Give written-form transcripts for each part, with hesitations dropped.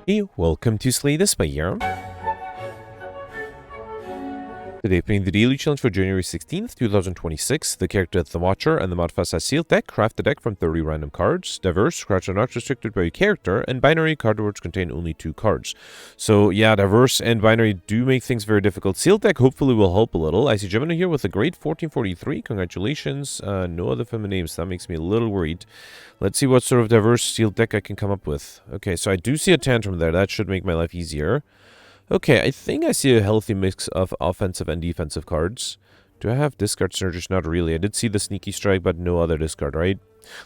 Hey, welcome to Slay the Spire. Today playing the daily challenge for January 16th, 2026. The character The Watcher and the modifiers has sealed deck. Craft the deck from 30 random cards. Diverse, cards are not restricted by your character, and binary card words contain only 2 cards. So yeah, diverse and binary do make things very difficult. Sealed deck hopefully will help a little. I see Gemini here with a great 1443. Congratulations. No other feminine names. That makes me a little worried. Let's see what sort of diverse sealed deck I can come up with. Okay, so I do see a tantrum there. That should make my life easier. Okay, I think I see a healthy mix of offensive and defensive cards. Do I have discard synergies? Not really. I did see the sneaky strike, but no other discard, right?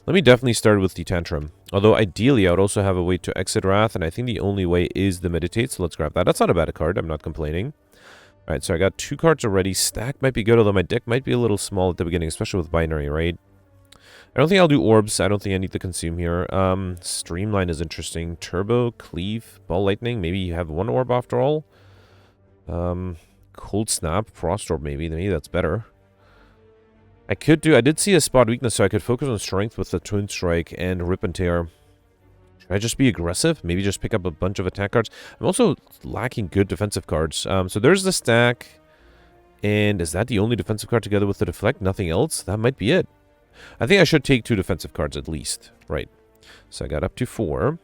Let me definitely start with the tantrum. Although ideally, I would also have a way to exit wrath, and I think the only way is the meditate, so let's grab that. That's not a bad card. I'm not complaining. Alright, so I got 2 cards already. Stack might be good, although my deck might be a little small at the beginning, especially with binary, right? I don't think I'll do orbs. I don't think I need to consume here. Streamline is interesting. Turbo, Cleave, Ball Lightning. Maybe you have 1 orb after all. Cold Snap, Frost Orb maybe. Maybe that's better. I did see a spot weakness, so I could focus on strength with the Twin Strike and Rip and Tear. Should I just be aggressive? Maybe just pick up a bunch of attack cards. I'm also lacking good defensive cards. So there's the stack. And is that the only defensive card together with the deflect? Nothing else? That might be it. I think I should take 2 defensive cards at least. Right. So I got up to 4.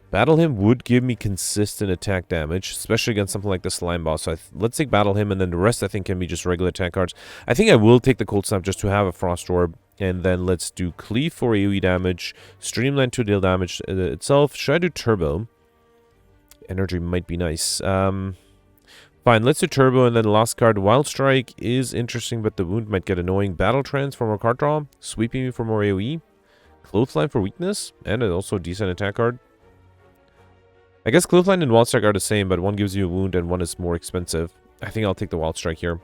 Battle Hymn would give me consistent attack damage, especially against something like the Slime Boss. So let's take Battle Hymn, and then the rest I think can be just regular attack cards. I think I will take the Cold Snap just to have a Frost Orb. And then let's do Cleave for AoE damage, Streamline to deal damage itself. Should I do Turbo? Energy might be nice. Fine, let's do Turbo, and then the last card, Wild Strike, is interesting, but the wound might get annoying. Battle Trance for more card draw, Sweeping Me for more AoE, Clothesline for weakness, and also a decent attack card. I guess Clothesline and Wild Strike are the same, but one gives you a wound and one is more expensive. I think I'll take the Wild Strike here.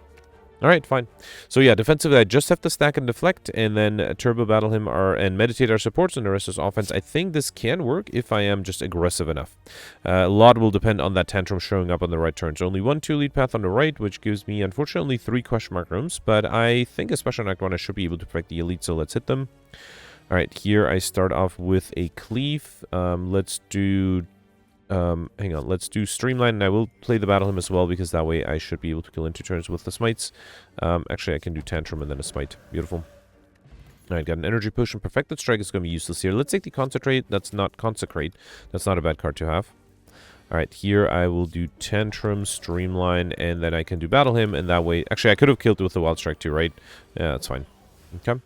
Alright, fine. So yeah, defensively I just have to stack and deflect, and then Turbo, Battle Hymn and Meditate are supports, and the rest is offense. I think this can work if I am just aggressive enough. A lot will depend on that tantrum showing up on the right turns. Only 1 2-lead path on the right, which gives me, unfortunately, 3 question mark rooms, but I think especially on Act 1 I should be able to protect the elite, so let's hit them. Alright, here I start off with a Cleave. Let's do... hang on, let's do Streamline, and I will play the Battle Hymn as well, because that way I should be able to kill in 2 turns with the smites. Actually, I can do Tantrum and then a smite. Beautiful. Alright, got an Energy Potion. Perfected Strike is going to be useless here. Let's take the Concentrate. That's not Consecrate. That's not a bad card to have. Alright, here I will do Tantrum, Streamline, and then I can do Battle Hymn, and that way... Actually, I could have killed it with the Wild Strike too, right? Yeah, that's fine. Okay.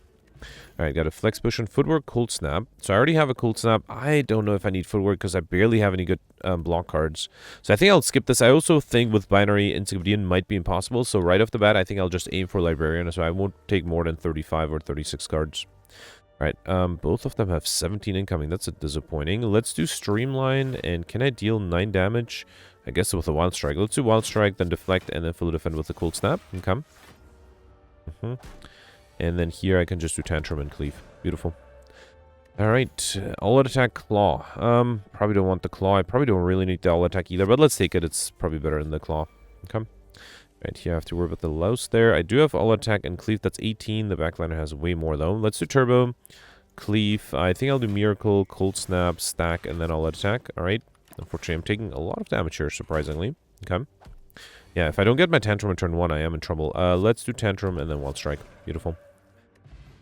Alright, got a Flex Potion, Footwork, Cold Snap. So I already have a Cold Snap. I don't know if I need Footwork because I barely have any good block cards. So I think I'll skip this. I also think with Binary, Encyclopedian might be impossible. So right off the bat, I think I'll just aim for Librarian. So I won't take more than 35 or 36 cards. Alright, both of them have 17 incoming. That's disappointing. Let's do Streamline, and can I deal 9 damage? I guess with a Wild Strike. Let's do Wild Strike, then Deflect, and then Full Defend with a Cold Snap. Okay. And then here I can just do Tantrum and Cleave. Beautiful. Alright, all-out attack Claw. Probably don't want the Claw. I probably don't really need the all attack either, but let's take it. It's probably better than the Claw. Okay. Alright, here I have to worry about the Louse there. I do have all attack and Cleave. That's 18. The backliner has way more though. Let's do Turbo, Cleave. I think I'll do Miracle, Cold Snap, Stack, and then all-out attack. Alright. Unfortunately, I'm taking a lot of damage here, surprisingly. Okay. Yeah, if I don't get my Tantrum on turn 1, I am in trouble. Let's do Tantrum and then Wild Strike. Beautiful.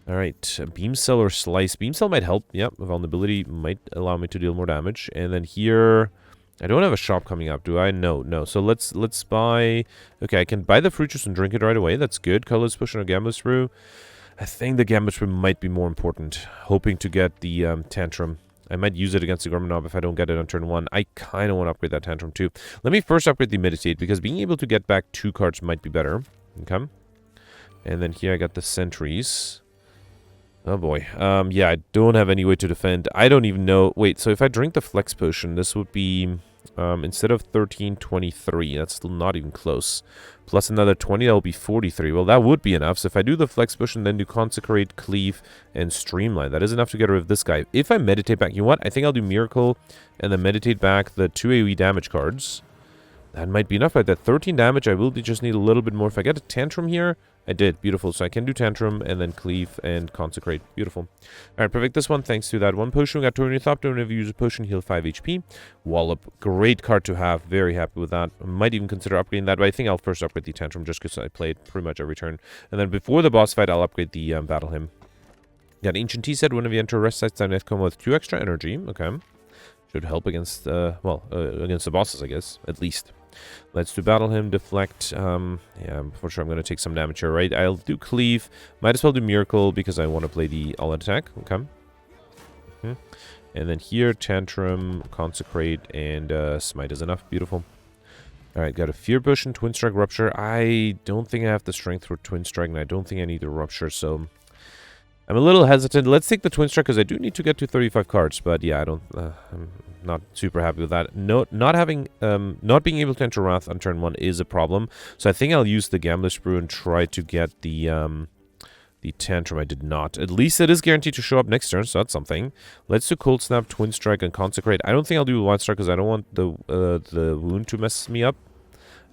Alright, Beam Cell or Slice. Beam Cell might help. Yep, Vulnerability might allow me to deal more damage. And then here, I don't have a shop coming up, do I? No. So let's buy... Okay, I can buy the fruit juice and drink it right away. That's good. Colorless Potion or Gambler's Brew. I think the Gambler's Brew might be more important. Hoping to get the Tantrum. I might use it against the Gorman if I don't get it on turn 1. I kind of want to upgrade that Tantrum too. Let me first upgrade the Meditate, because being able to get back 2 cards might be better. Okay. And then here I got the Sentries. Oh boy. Yeah, I don't have any way to defend. I don't even know. Wait, so if I drink the Flex Potion, this would be, instead of 13, 23. That's still not even close. Plus another 20, that will be 43. Well, that would be enough. So if I do the Flex Potion, then do Consecrate, Cleave, and Streamline. That is enough to get rid of this guy. If I Meditate back, you know what? I think I'll do Miracle, and then Meditate back the 2 AoE damage cards. That might be enough. Like that 13 damage, I will just need a little bit more. If I get a Tantrum here, I did. Beautiful. So I can do Tantrum and then Cleave and Consecrate. Beautiful. Alright, perfect. This one, thanks to that one potion. We got Tornado Thop. Whenever you use a potion, heal 5 HP. Wallop. Great card to have. Very happy with that. I might even consider upgrading that, but I think I'll first upgrade the Tantrum just because I played pretty much every turn. And then before the boss fight, I'll upgrade the Battle Hymn. Got Ancient Tea said, whenever you enter a rest site, Death Coma with 2 extra energy. Okay. Should help against, against the bosses, I guess. At least. Let's do Battle Hymn, Deflect. Yeah, for sure I'm going to take some damage here, right? I'll do Cleave. Might as well do Miracle because I want to play the all-out attack. Okay. And then here, Tantrum, Consecrate, and Smite is enough. Beautiful. Alright, got a Fear Potion, Twin Strike, Rupture. I don't think I have the strength for Twin Strike, and I don't think I need the Rupture, so I'm a little hesitant. Let's take the Twin Strike because I do need to get to 35 cards, but yeah, I'm not super happy with that. Not being able to enter Wrath on turn 1 is a problem. So I think I'll use the Gambler's Brew and try to get the Tantrum. I did not. At least it is guaranteed to show up next turn, so that's something. Let's do Cold Snap, Twin Strike, and Consecrate. I don't think I'll do Wild Strike because I don't want the wound to mess me up.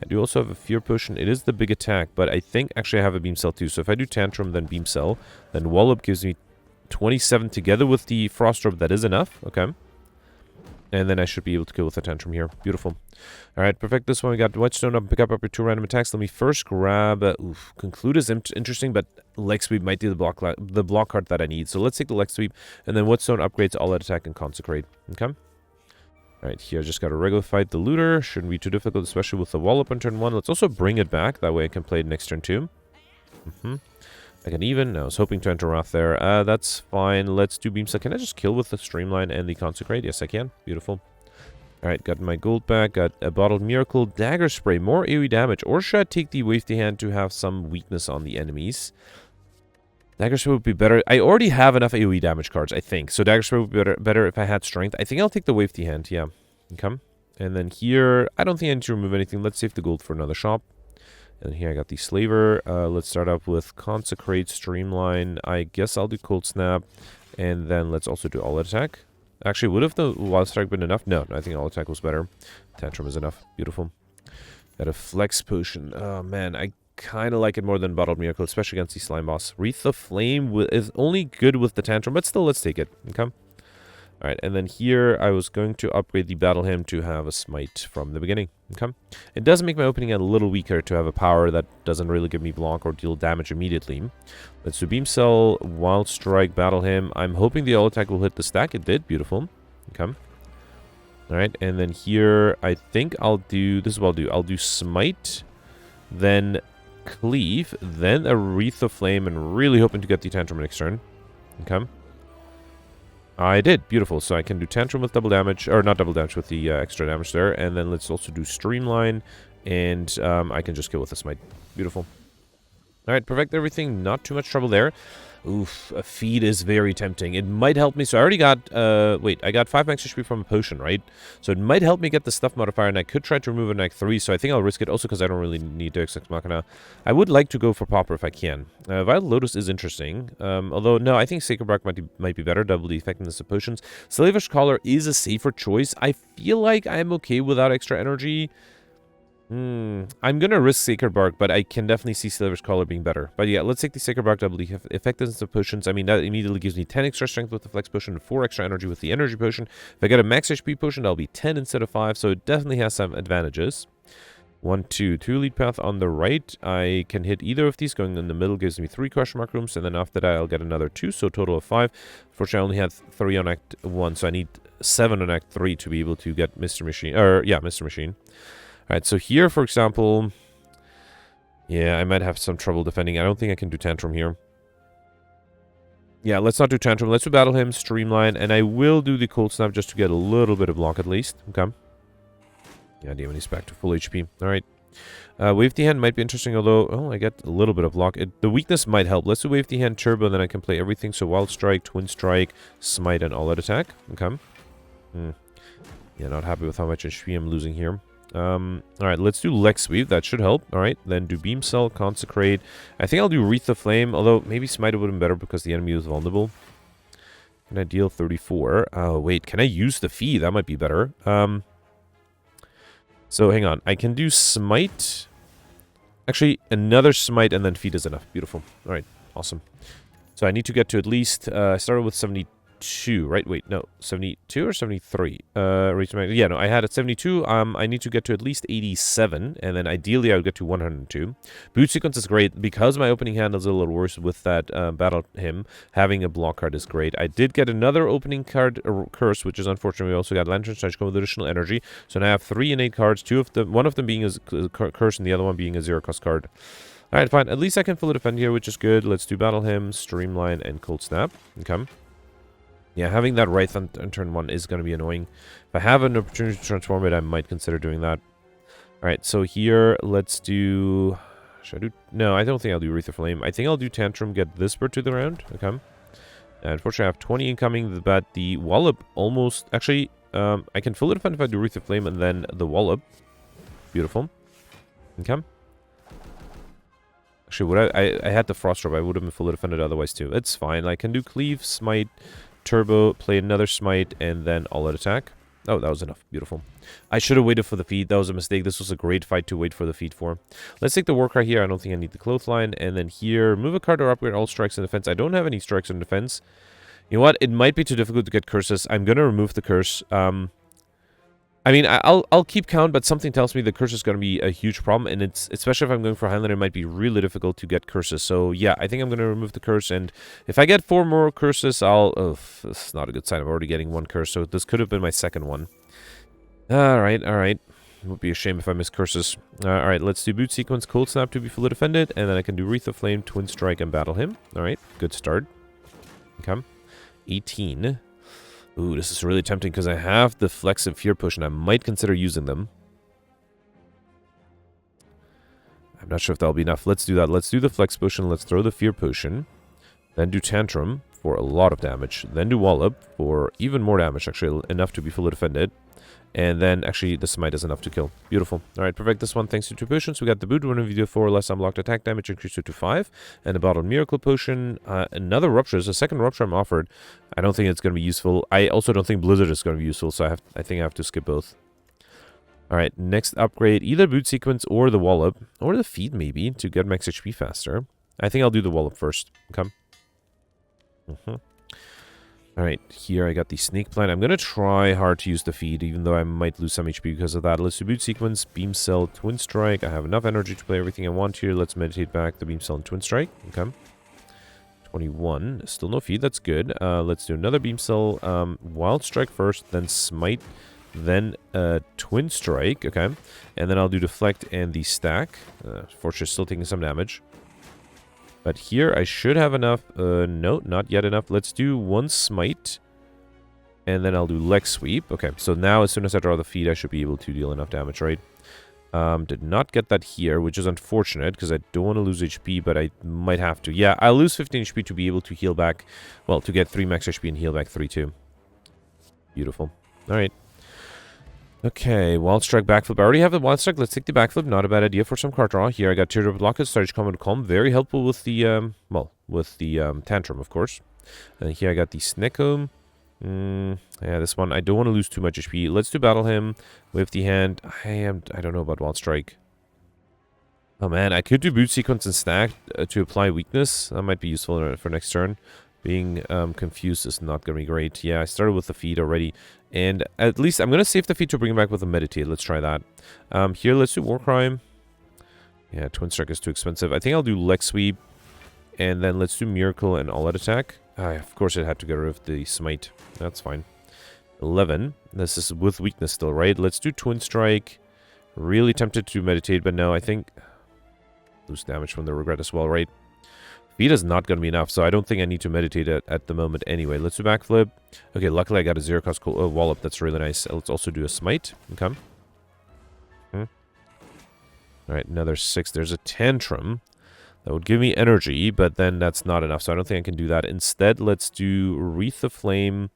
I do also have a Fear Potion. It is the big attack, but I think actually I have a Beam Cell too. So if I do Tantrum, then Beam Cell, then Wallop gives me 27 together with the Frost Orb. That is enough. Okay. And then I should be able to kill with a Tantrum here. Beautiful. Alright, perfect. This one we got Whetstone up and pick up your 2 random attacks. Let me first grab... Conclude is interesting, but Leg Sweep might be the block card that I need. So let's take the Leg Sweep, and then Whetstone upgrades all-out attack and Consecrate. Okay. Alright, here I just got to regular fight the Looter. Shouldn't be too difficult, especially with the Wallop on turn 1. Let's also bring it back. That way I can play it next turn too. I can even... I was hoping to enter Wrath there. That's fine. Let's do Beam Cell. Can I just kill with the Streamline and the Consecrate? Yes, I can. Beautiful. Alright, got my gold back. Got a Bottled Miracle. Dagger Spray. More AoE damage. Or should I take the Wave the Hand to have some weakness on the enemies? Dagger Spray would be better. I already have enough AoE damage cards, I think. So Dagger Spray would be better if I had Strength. I think I'll take the Wave the Hand. Yeah. Okay. And then here, I don't think I need to remove anything. Let's save the gold for another shop. And here I got the Slaver. Let's start up with Consecrate, Streamline. I guess I'll do Cold Snap. And then let's also do All Attack. Actually, would have the Wild Strike been enough? No, I think All Attack was better. Tantrum is enough. Beautiful. Got a Flex Potion. Oh, man. I kind of like it more than Bottled Miracle, especially against the Slime Boss. Wreath of Flame is only good with the Tantrum, but still, let's take it. Okay. Alright, and then here I was going to upgrade the Battle Hymn to have a Smite from the beginning. Okay. It does make my opening a little weaker to have a power that doesn't really give me block or deal damage immediately. Let's do Beam Cell, Wild Strike, Battle Hymn. I'm hoping the all attack will hit the stack. It did. Beautiful. Okay. Alright, and then here I think I'll do... This is what I'll do. I'll do Smite, then Cleave, then a Wreath of Flame, and really hoping to get the Tantrum next turn. Okay. I did. Beautiful. So I can do Tantrum with double damage, or not double damage, with the extra damage there. And then let's also do Streamline, and I can just kill with a Smite. Beautiful. Alright, perfect everything. Not too much trouble there. Oof, a Feed is very tempting. It might help me. So I already got, I got 5 max HP from a potion, right? So it might help me get the Stuff modifier, and I could try to remove it in Act 3, so I think I'll risk it, also because I don't really need Deus Ex Machina. I would like to go for Pauper if I can. Violet Lotus is interesting, although, no, I think Sacred Bark might be better, double the effectiveness of potions. Slavish Collar is a safer choice. I feel like I'm okay without extra energy. I'm gonna risk Sacred Bark, but I can definitely see Slavish Collar being better. But yeah, let's take the Sacred Bark, double the effectiveness of potions. I mean, that immediately gives me 10 extra strength with the Flex Potion and 4 extra energy with the Energy Potion. If I get a max HP potion, that'll be 10 instead of 5, so it definitely has some advantages. 1, 2 lead path on the right. I can hit either of these. Going in the middle gives me 3 question mark rooms, and then after that I'll get another 2, so a total of 5. Fortunately, I only had 3 on Act 1, so I need 7 on Act 3 to be able to get Mr. Machine. Mr. Machine. Alright, so here, for example, yeah, I might have some trouble defending. I don't think I can do Tantrum here. Yeah, let's not do Tantrum. Let's do Battle Hymn, Streamline, and I will do the Cold Snap just to get a little bit of block at least. Okay. Yeah, Demon is back to full HP. Alright. Wave the Hand might be interesting, although, oh, I get a little bit of block. The weakness might help. Let's do Wave the Hand, Turbo, and then I can play everything. So Wild Strike, Twin Strike, Smite, and All Out Attack. Okay. Yeah, not happy with how much HP I'm losing here. Alright, let's do Leg Sweep. That should help. Alright, then do Beam Cell, Consecrate. I think I'll do Wreath of Flame, although maybe Smite would have been better because the enemy was vulnerable. Can I deal 34? Oh, wait, can I use the Fee? That might be better. So, hang on. I can do Smite. Actually, another smite and then feed is enough. Beautiful. All right, awesome. So I need to get to at least, I started with 72, right? Wait, no, 72 or 73? Yeah, no, I had at 72. I need to get to at least 87, and then ideally I would get to 102. Boot sequence is great. Because my opening hand is a little worse with that battle hymn, having a block card is great. I did get another opening card curse, which is unfortunate. We also got Lantern Strike with additional energy. So now I have 3 innate cards, one of them being a curse and the other one being a 0-cost card. Alright, fine. At least I can fully defend here, which is good. Let's do Battle Hymn, Streamline, and Cold Snap. Okay. Yeah, having that Wraith on turn 1 is going to be annoying. If I have an opportunity to transform it, I might consider doing that. Alright, so here, let's do... Should I do... No, I don't think I'll do Wreath of Flame. I think I'll do Tantrum, get this bird to the round. Okay. Unfortunately, I have 20 incoming, but the Wallop almost... Actually, I can fully defend if I do Wreath of Flame and then the Wallop. Beautiful. Okay. Actually, would I had the Frost Drop. I would have been fully defended otherwise too. It's fine. I can do Cleave, Smite, Turbo, play another Smite, and then all-out attack. Oh, that was enough. Beautiful. I should have waited for the feed. That was a mistake. This was a great fight to wait for the feed for. Let's take the war card here. I don't think I need the Clothesline. And then here, move a card or upgrade all strikes in defense. I don't have any strikes in defense. You know what? It might be too difficult to get curses. I'm going to remove the curse. I mean, I'll keep count, but something tells me the curse is going to be a huge problem, and it's especially if I'm going for Highlander, it might be really difficult to get curses. So yeah, I think I'm going to remove the curse, and if I get 4 more curses, I'll... Oh, this is not a good sign. I'm already getting 1 curse, so this could have been my second one. All right. It would be a shame if I miss curses. All right, let's do Boot Sequence, Cold Snap to be fully defended, and then I can do Wreath of Flame, Twin Strike, and Battle Hymn. All right, good start. Okay, 18. Ooh, this is really tempting because I have the Flex and Fear Potion. I might consider using them. I'm not sure if that'll be enough. Let's do that. Let's do the Flex Potion. Let's throw the Fear Potion. Then do Tantrum for a lot of damage. Then do Wallop for even more damage, actually, enough to be fully defended. And then, actually, the Smite is enough to kill. Beautiful. Alright, perfect. This one, thanks to 2 potions. We got the Boot, 1 of video 4, less unblocked attack damage, increased to 5. And a Bottled Miracle Potion. Another Rupture. There's a second Rupture I'm offered. I don't think it's going to be useful. I also don't think Blizzard is going to be useful, so I think I have to skip both. Alright, next upgrade. Either Boot Sequence or the Wallop. Or the Feed, maybe, to get max HP faster. I think I'll do the Wallop first. Okay. Alright, here I got the Snake Plant. I'm going to try hard to use the feed, even though I might lose some HP because of that. Let's do Boot Sequence, Beam Cell, Twin Strike. I have enough energy to play everything I want here. Let's meditate back the Beam Cell and Twin Strike. Okay. 21. Still no feed. That's good. Let's do another Beam Cell. Wild Strike first, then Smite, then Twin Strike. Okay. And then I'll do Deflect and the Stack. Fortunately, still taking some damage. But here, I should have enough. No, not yet enough. Let's do 1 Smite. And then I'll do Leg Sweep. Okay, so now as soon as I draw the feed, I should be able to deal enough damage, right? Did not get that here, which is unfortunate, because I don't want to lose HP, but I might have to. Yeah, I'll lose 15 HP to be able to heal back. Well, to get 3 max HP and heal back 3 too. Beautiful. Alright. Okay, Wild Strike, Backflip. I already have the Wild Strike. Let's take the Backflip. Not a bad idea for some card draw. Here I got Teardrop Blockage, Starch Command Calm. Very helpful with the, Tantrum, of course. And here I got the Snecko. Yeah, this one, I don't want to lose too much HP. Let's do Battle Hymn with the hand. I don't know about Wild Strike. Oh man, I could do Boot Sequence and Stack to apply Weakness. That might be useful for next turn. Being confused is not going to be great. Yeah, I started with the feed already. And at least I'm going to save the feed to bring it back with a Meditate. Let's try that. Here, let's do War Crime. Yeah, Twin Strike is too expensive. I think I'll do Leg Sweep. And then let's do Miracle and All-Out Attack. Of course, it had to get rid of the Smite. That's fine. 11. This is with Weakness still, right? Let's do Twin Strike. Really tempted to Meditate, but no, I think... Lose damage from the Regret as well, right? Feed is not going to be enough, so I don't think I need to meditate at the moment anyway. Let's do Backflip. Okay, luckily I got a 0-cost Wallop. That's really nice. Let's also do a Smite. Okay. Alright, another 6. There's a Tantrum. That would give me energy, but then that's not enough, so I don't think I can do that. Instead, let's do Wreath of Flame,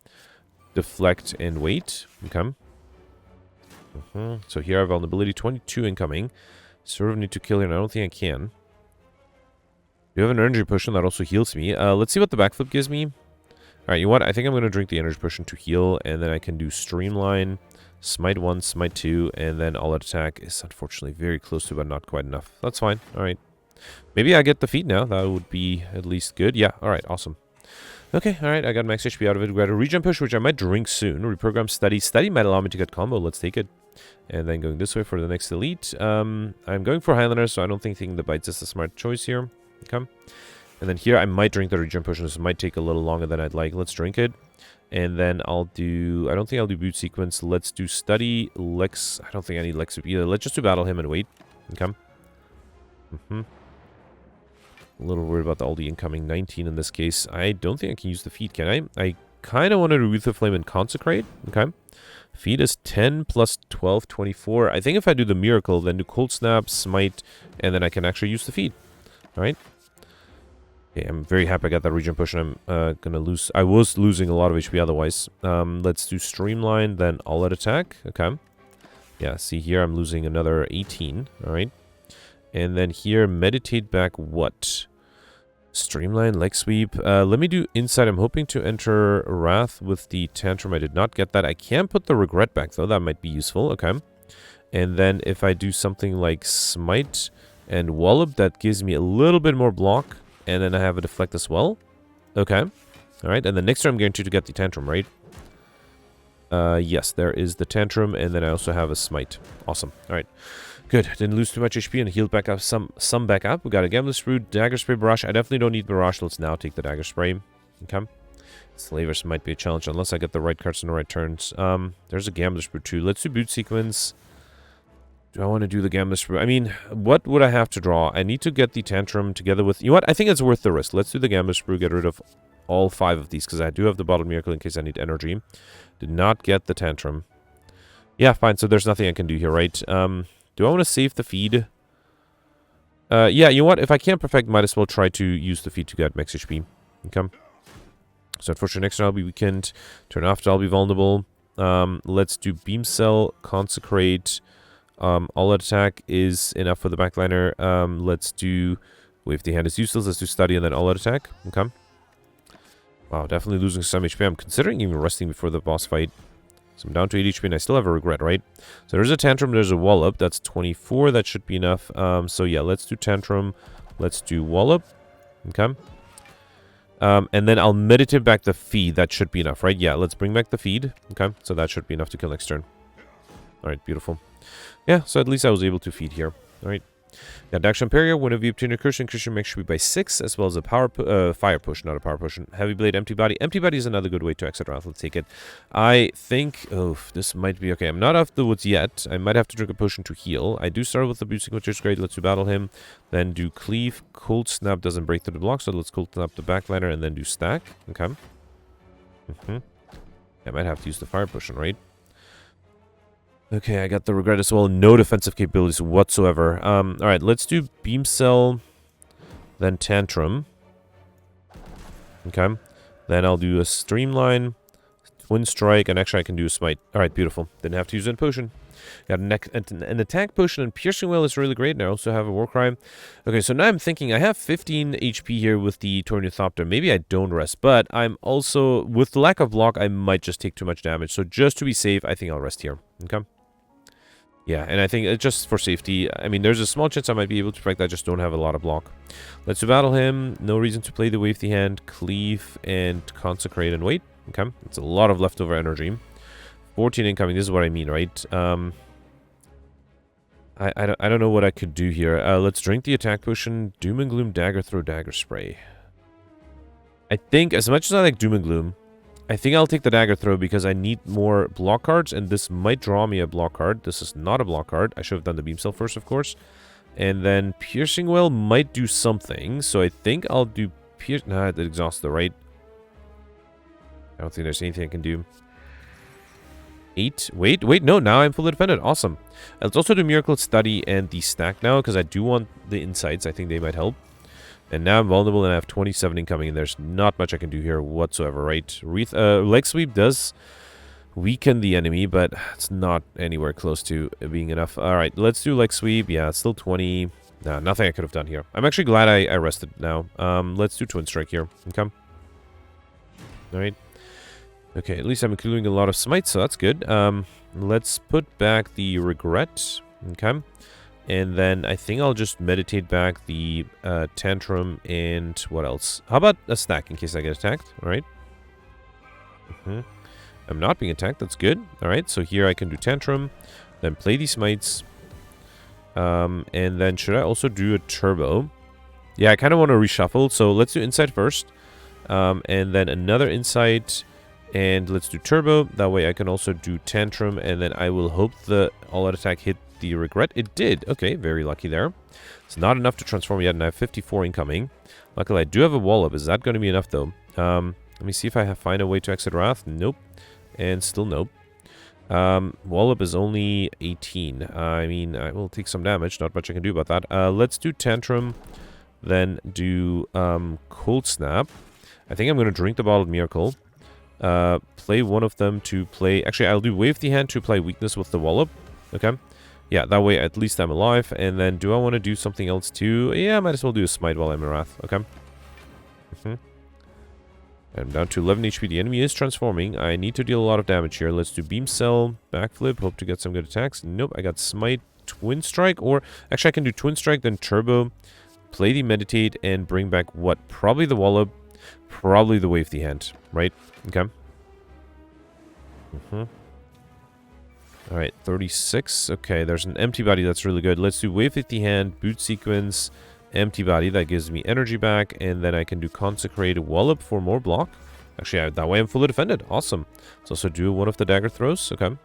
Deflect, and Wait. Okay. So here I have Vulnerability 22 incoming. Sort of need to kill him. I don't think I can. You have an energy potion that also heals me. Let's see what the Backflip gives me. Alright, you know what? I think I'm going to drink the energy potion to heal, and then I can do Streamline. Smite 1, Smite 2, and then all-out attack is unfortunately very close to, but not quite enough. That's fine. All right. Maybe I get the feat now. That would be at least good. Yeah, all right, awesome. Okay, all right, I got max HP out of it. We got a regen push, which I might drink soon. Reprogram study. Study might allow me to get combo. Let's take it. And then going this way for the next elite. I'm going for Highlander, so I don't think taking the bites is a smart choice here. Okay. And then here, I might drink the regen potion. This might take a little longer than I'd like. Let's drink it. And then I'll do... I don't think I'll do boot sequence. Let's do study. Lex... I don't think I need Lex either. Let's just do battle him and wait. Okay. A little worried about all the incoming 19 in this case. I don't think I can use the feat, can I? I kind of want to do Wreath of Flame and Consecrate. Okay. Feat is 10 plus 12, 24. I think if I do the Miracle, then do Cold Snap, Smite, and then I can actually use the feat. Alright. Okay, I'm very happy I got that regen push, and I'm gonna lose... I was losing a lot of HP otherwise. Let's do Streamline, then all-out attack. Okay. Yeah, see here, I'm losing another 18. Alright. And then here, meditate back what? Streamline, leg sweep. Let me do Insight. I'm hoping to enter Wrath with the Tantrum. I did not get that. I can put the Regret back, though. That might be useful. Okay. And then if I do something like Smite and Wallop, that gives me a little bit more block. And then I have a Deflect as well. Okay. All right. And then next turn, I'm guaranteed to get the Tantrum, right? Yes, there is the Tantrum. And then I also have a Smite. Awesome. All right. Good. Didn't lose too much HP and healed back up some back up. We got a Gambler's Sprue, Dagger Spray, Barrage. I definitely don't need Barrage. Let's now take the Dagger Spray. Okay. Slavers might be a challenge unless I get the right cards in the right turns. There's a Gambler's Sprue too. Let's do Boot Sequence. Do I want to do the Gambler's Sprue? I mean, what would I have to draw? I need to get the Tantrum together with... You know what? I think it's worth the risk. Let's do the Gambler's Sprue. Get rid of all 5 of these because I do have the Bottled Miracle in case I need energy. Did not get the Tantrum. Yeah, fine. So there's nothing I can do here, right? Do I want to save the feed? Yeah, you know what? If I can't perfect, might as well try to use the feed to get max HP. Okay. So unfortunately, next turn I'll be weakened. Turn after I'll be vulnerable. Let's do Beam Cell, Consecrate. All-out attack is enough for the backliner. Let's do Wave the Hand is useless. Let's do Study and then all-out attack. Okay. Wow, definitely losing some HP. I'm considering even resting before the boss fight. So I'm down to 8 HP and I still have a Regret, right? So there's a Tantrum, there's a Wallop. That's 24. That should be enough. So yeah, let's do Tantrum. Let's do Wallop. Okay. And then I'll meditate back the feed. That should be enough, right? Yeah, let's bring back the feed. Okay. So that should be enough to kill next turn. Alright, beautiful. Yeah, so at least I was able to feed here. Alright. Now, Dax Imperia, whenever you obtain a Christian makes HP by 6, as well as a fire push, not a power potion. Heavy Blade, Empty Body. Empty Body is another good way to exit Wrath. Let's take it. I think... Oh, this might be... Okay, I'm not off the woods yet. I might have to drink a potion to heal. I do start with the boosting, which is great. Let's do Battle him. Then do Cleave. Cold Snap doesn't break through the block, so let's Cold Snap the backliner and then do Stack. Okay. I might have to use the fire potion, right? Okay, I got the Regret as well. No defensive capabilities whatsoever. Alright, let's do Beam Cell, then Tantrum. Okay. Then I'll do a Streamline, Twin Strike, and actually I can do a Smite. Alright, beautiful. Didn't have to use a potion. Got an attack potion, and Piercing Wail is really great, and I also have a Warcry. Okay, so now I'm thinking, I have 15 HP here with the Tornithopter. Maybe I don't rest, but I'm also, with the lack of block, I might just take too much damage. So just to be safe, I think I'll rest here. Okay. Yeah, and I think just for safety, I mean, there's a small chance I might be able to protect. I just don't have a lot of block. Let's do Battle him. No reason to play the Wave the Hand, Cleave, and Consecrate and wait. Okay, it's a lot of leftover energy. 14 incoming, this is what I mean, right? I don't know what I could do here. Let's drink the attack potion. Doom and Gloom, Dagger Throw, Dagger Spray. I think, as much as I like Doom and Gloom, I think I'll take the Dagger Throw because I need more block cards, and this might draw me a block card. This is not a block card. I should have done the Beam Cell first, of course. And then Piercing Wail might do something, so I think I'll do Nah, it exhausts the right. I don't think there's anything I can do. 8. Wait, no, now I'm fully defended. Awesome. Let's also do Miracle Study and the Stack now, because I do want the Insights. I think they might help. And now I'm vulnerable and I have 27 incoming, and there's not much I can do here whatsoever, right? Leg Sweep does weaken the enemy, but it's not anywhere close to being enough. Alright, let's do Leg Sweep. Yeah, it's still 20. Nah, nothing I could have done here. I'm actually glad I rested now. Let's do Twin Strike here. Okay. Alright. Okay, at least I'm including a lot of smites, so that's good. let's put back the regret. Okay. And then I think I'll just meditate back the tantrum and what else? How about a stack in case I get attacked? All right. I'm not being attacked. That's good. All right. So here I can do tantrum, then play these smites. And then should I also do a turbo? Yeah, I kind of want to reshuffle. So let's do insight first. And then another insight. And let's do turbo. That way I can also do tantrum. And then I will hope the all-out attack hit the regret. It did. Okay, very lucky there. It's not enough to transform yet, and I have 54 incoming. Luckily, I do have a wallop. Is that going to be enough, though? Let me see if I find a way to exit Wrath. Nope. And still nope. Wallop is only 18. I mean, I will take some damage. Not much I can do about that. Let's do tantrum. Then do cold snap. I think I'm going to drink the bottled miracle. Play one of them to play... Actually, I'll do wave the hand to apply weakness with the wallop. Okay. Yeah, that way at least I'm alive. And then do I want to do something else too? Yeah, I might as well do a smite while I'm in Wrath. Okay. I'm down to 11 HP. The enemy is transforming. I need to deal a lot of damage here. Let's do beam cell, backflip. Hope to get some good attacks. Nope, I got smite, twin strike. Or actually I can do twin strike, then turbo, play the meditate, and bring back what? Probably the wallop, probably the wave the hand. Right? Okay. Alright, 36. Okay, there's an empty body that's really good. Let's do wave 50 hand, boot sequence, empty body. That gives me energy back. And then I can do consecrate wallop for more block. Actually, that way I'm fully defended. Awesome. Let's also do one of the dagger throws. Okay.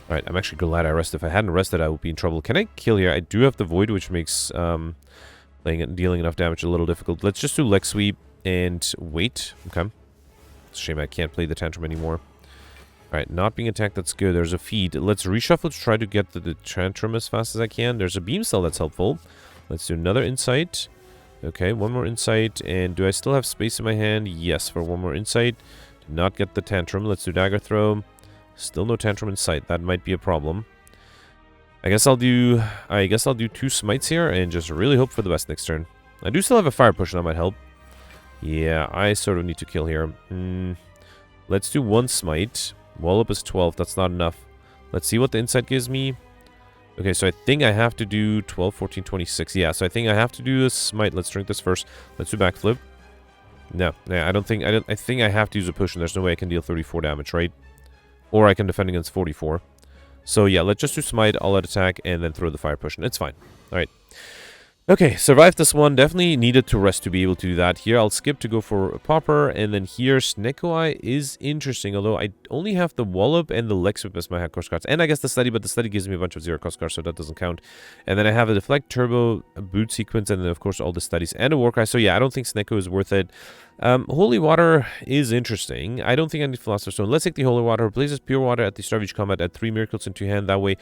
Alright, I'm actually glad I rested. If I hadn't rested, I would be in trouble. Can I kill here? I do have the void, which makes dealing enough damage a little difficult. Let's just do leg sweep and wait. Okay. It's a shame I can't play the tantrum anymore. Alright, not being attacked, that's good. There's a feed. Let's reshuffle to try to get the tantrum as fast as I can. There's a beam cell that's helpful. Let's do another insight. Okay, one more insight. And do I still have space in my hand? Yes, for one more insight. Did not get the tantrum. Let's do dagger throw. Still no tantrum in sight. That might be a problem. I guess I'll do 2 smites here and just really hope for the best next turn. I do still have a fire push, and that might help. Yeah, I sort of need to kill here. Let's do 1 smite. Wallop is 12. That's not enough. Let's see what the insight gives me. Okay, so I think I have to do 12, 14, 26. Yeah, so I think I have to do this smite. Let's drink this first. Let's do backflip. No, I think I have to use a potion. There's no way I can deal 34 damage, right? Or I can defend against 44. So yeah, let's just do smite, all-out attack, and then throw the fire potion. It's fine. Alright. Okay, survived this one. Definitely needed to rest to be able to do that. Here, I'll skip to go for a popper. And then here, Sneko Eye is interesting. Although I only have the wallop and the leg sweep as my hard cost cards. And I guess the study, but the study gives me a bunch of 0 cost cards, so that doesn't count. And then I have a deflect, turbo, a boot sequence, and then of course all the studies and a war cry. So yeah, I don't think Sneko is worth it. Holy water is interesting. I don't think I need Philosopher's Stone. Let's take the holy water. Replaces pure water at the start of each combat. Add 3 miracles into hand. That way,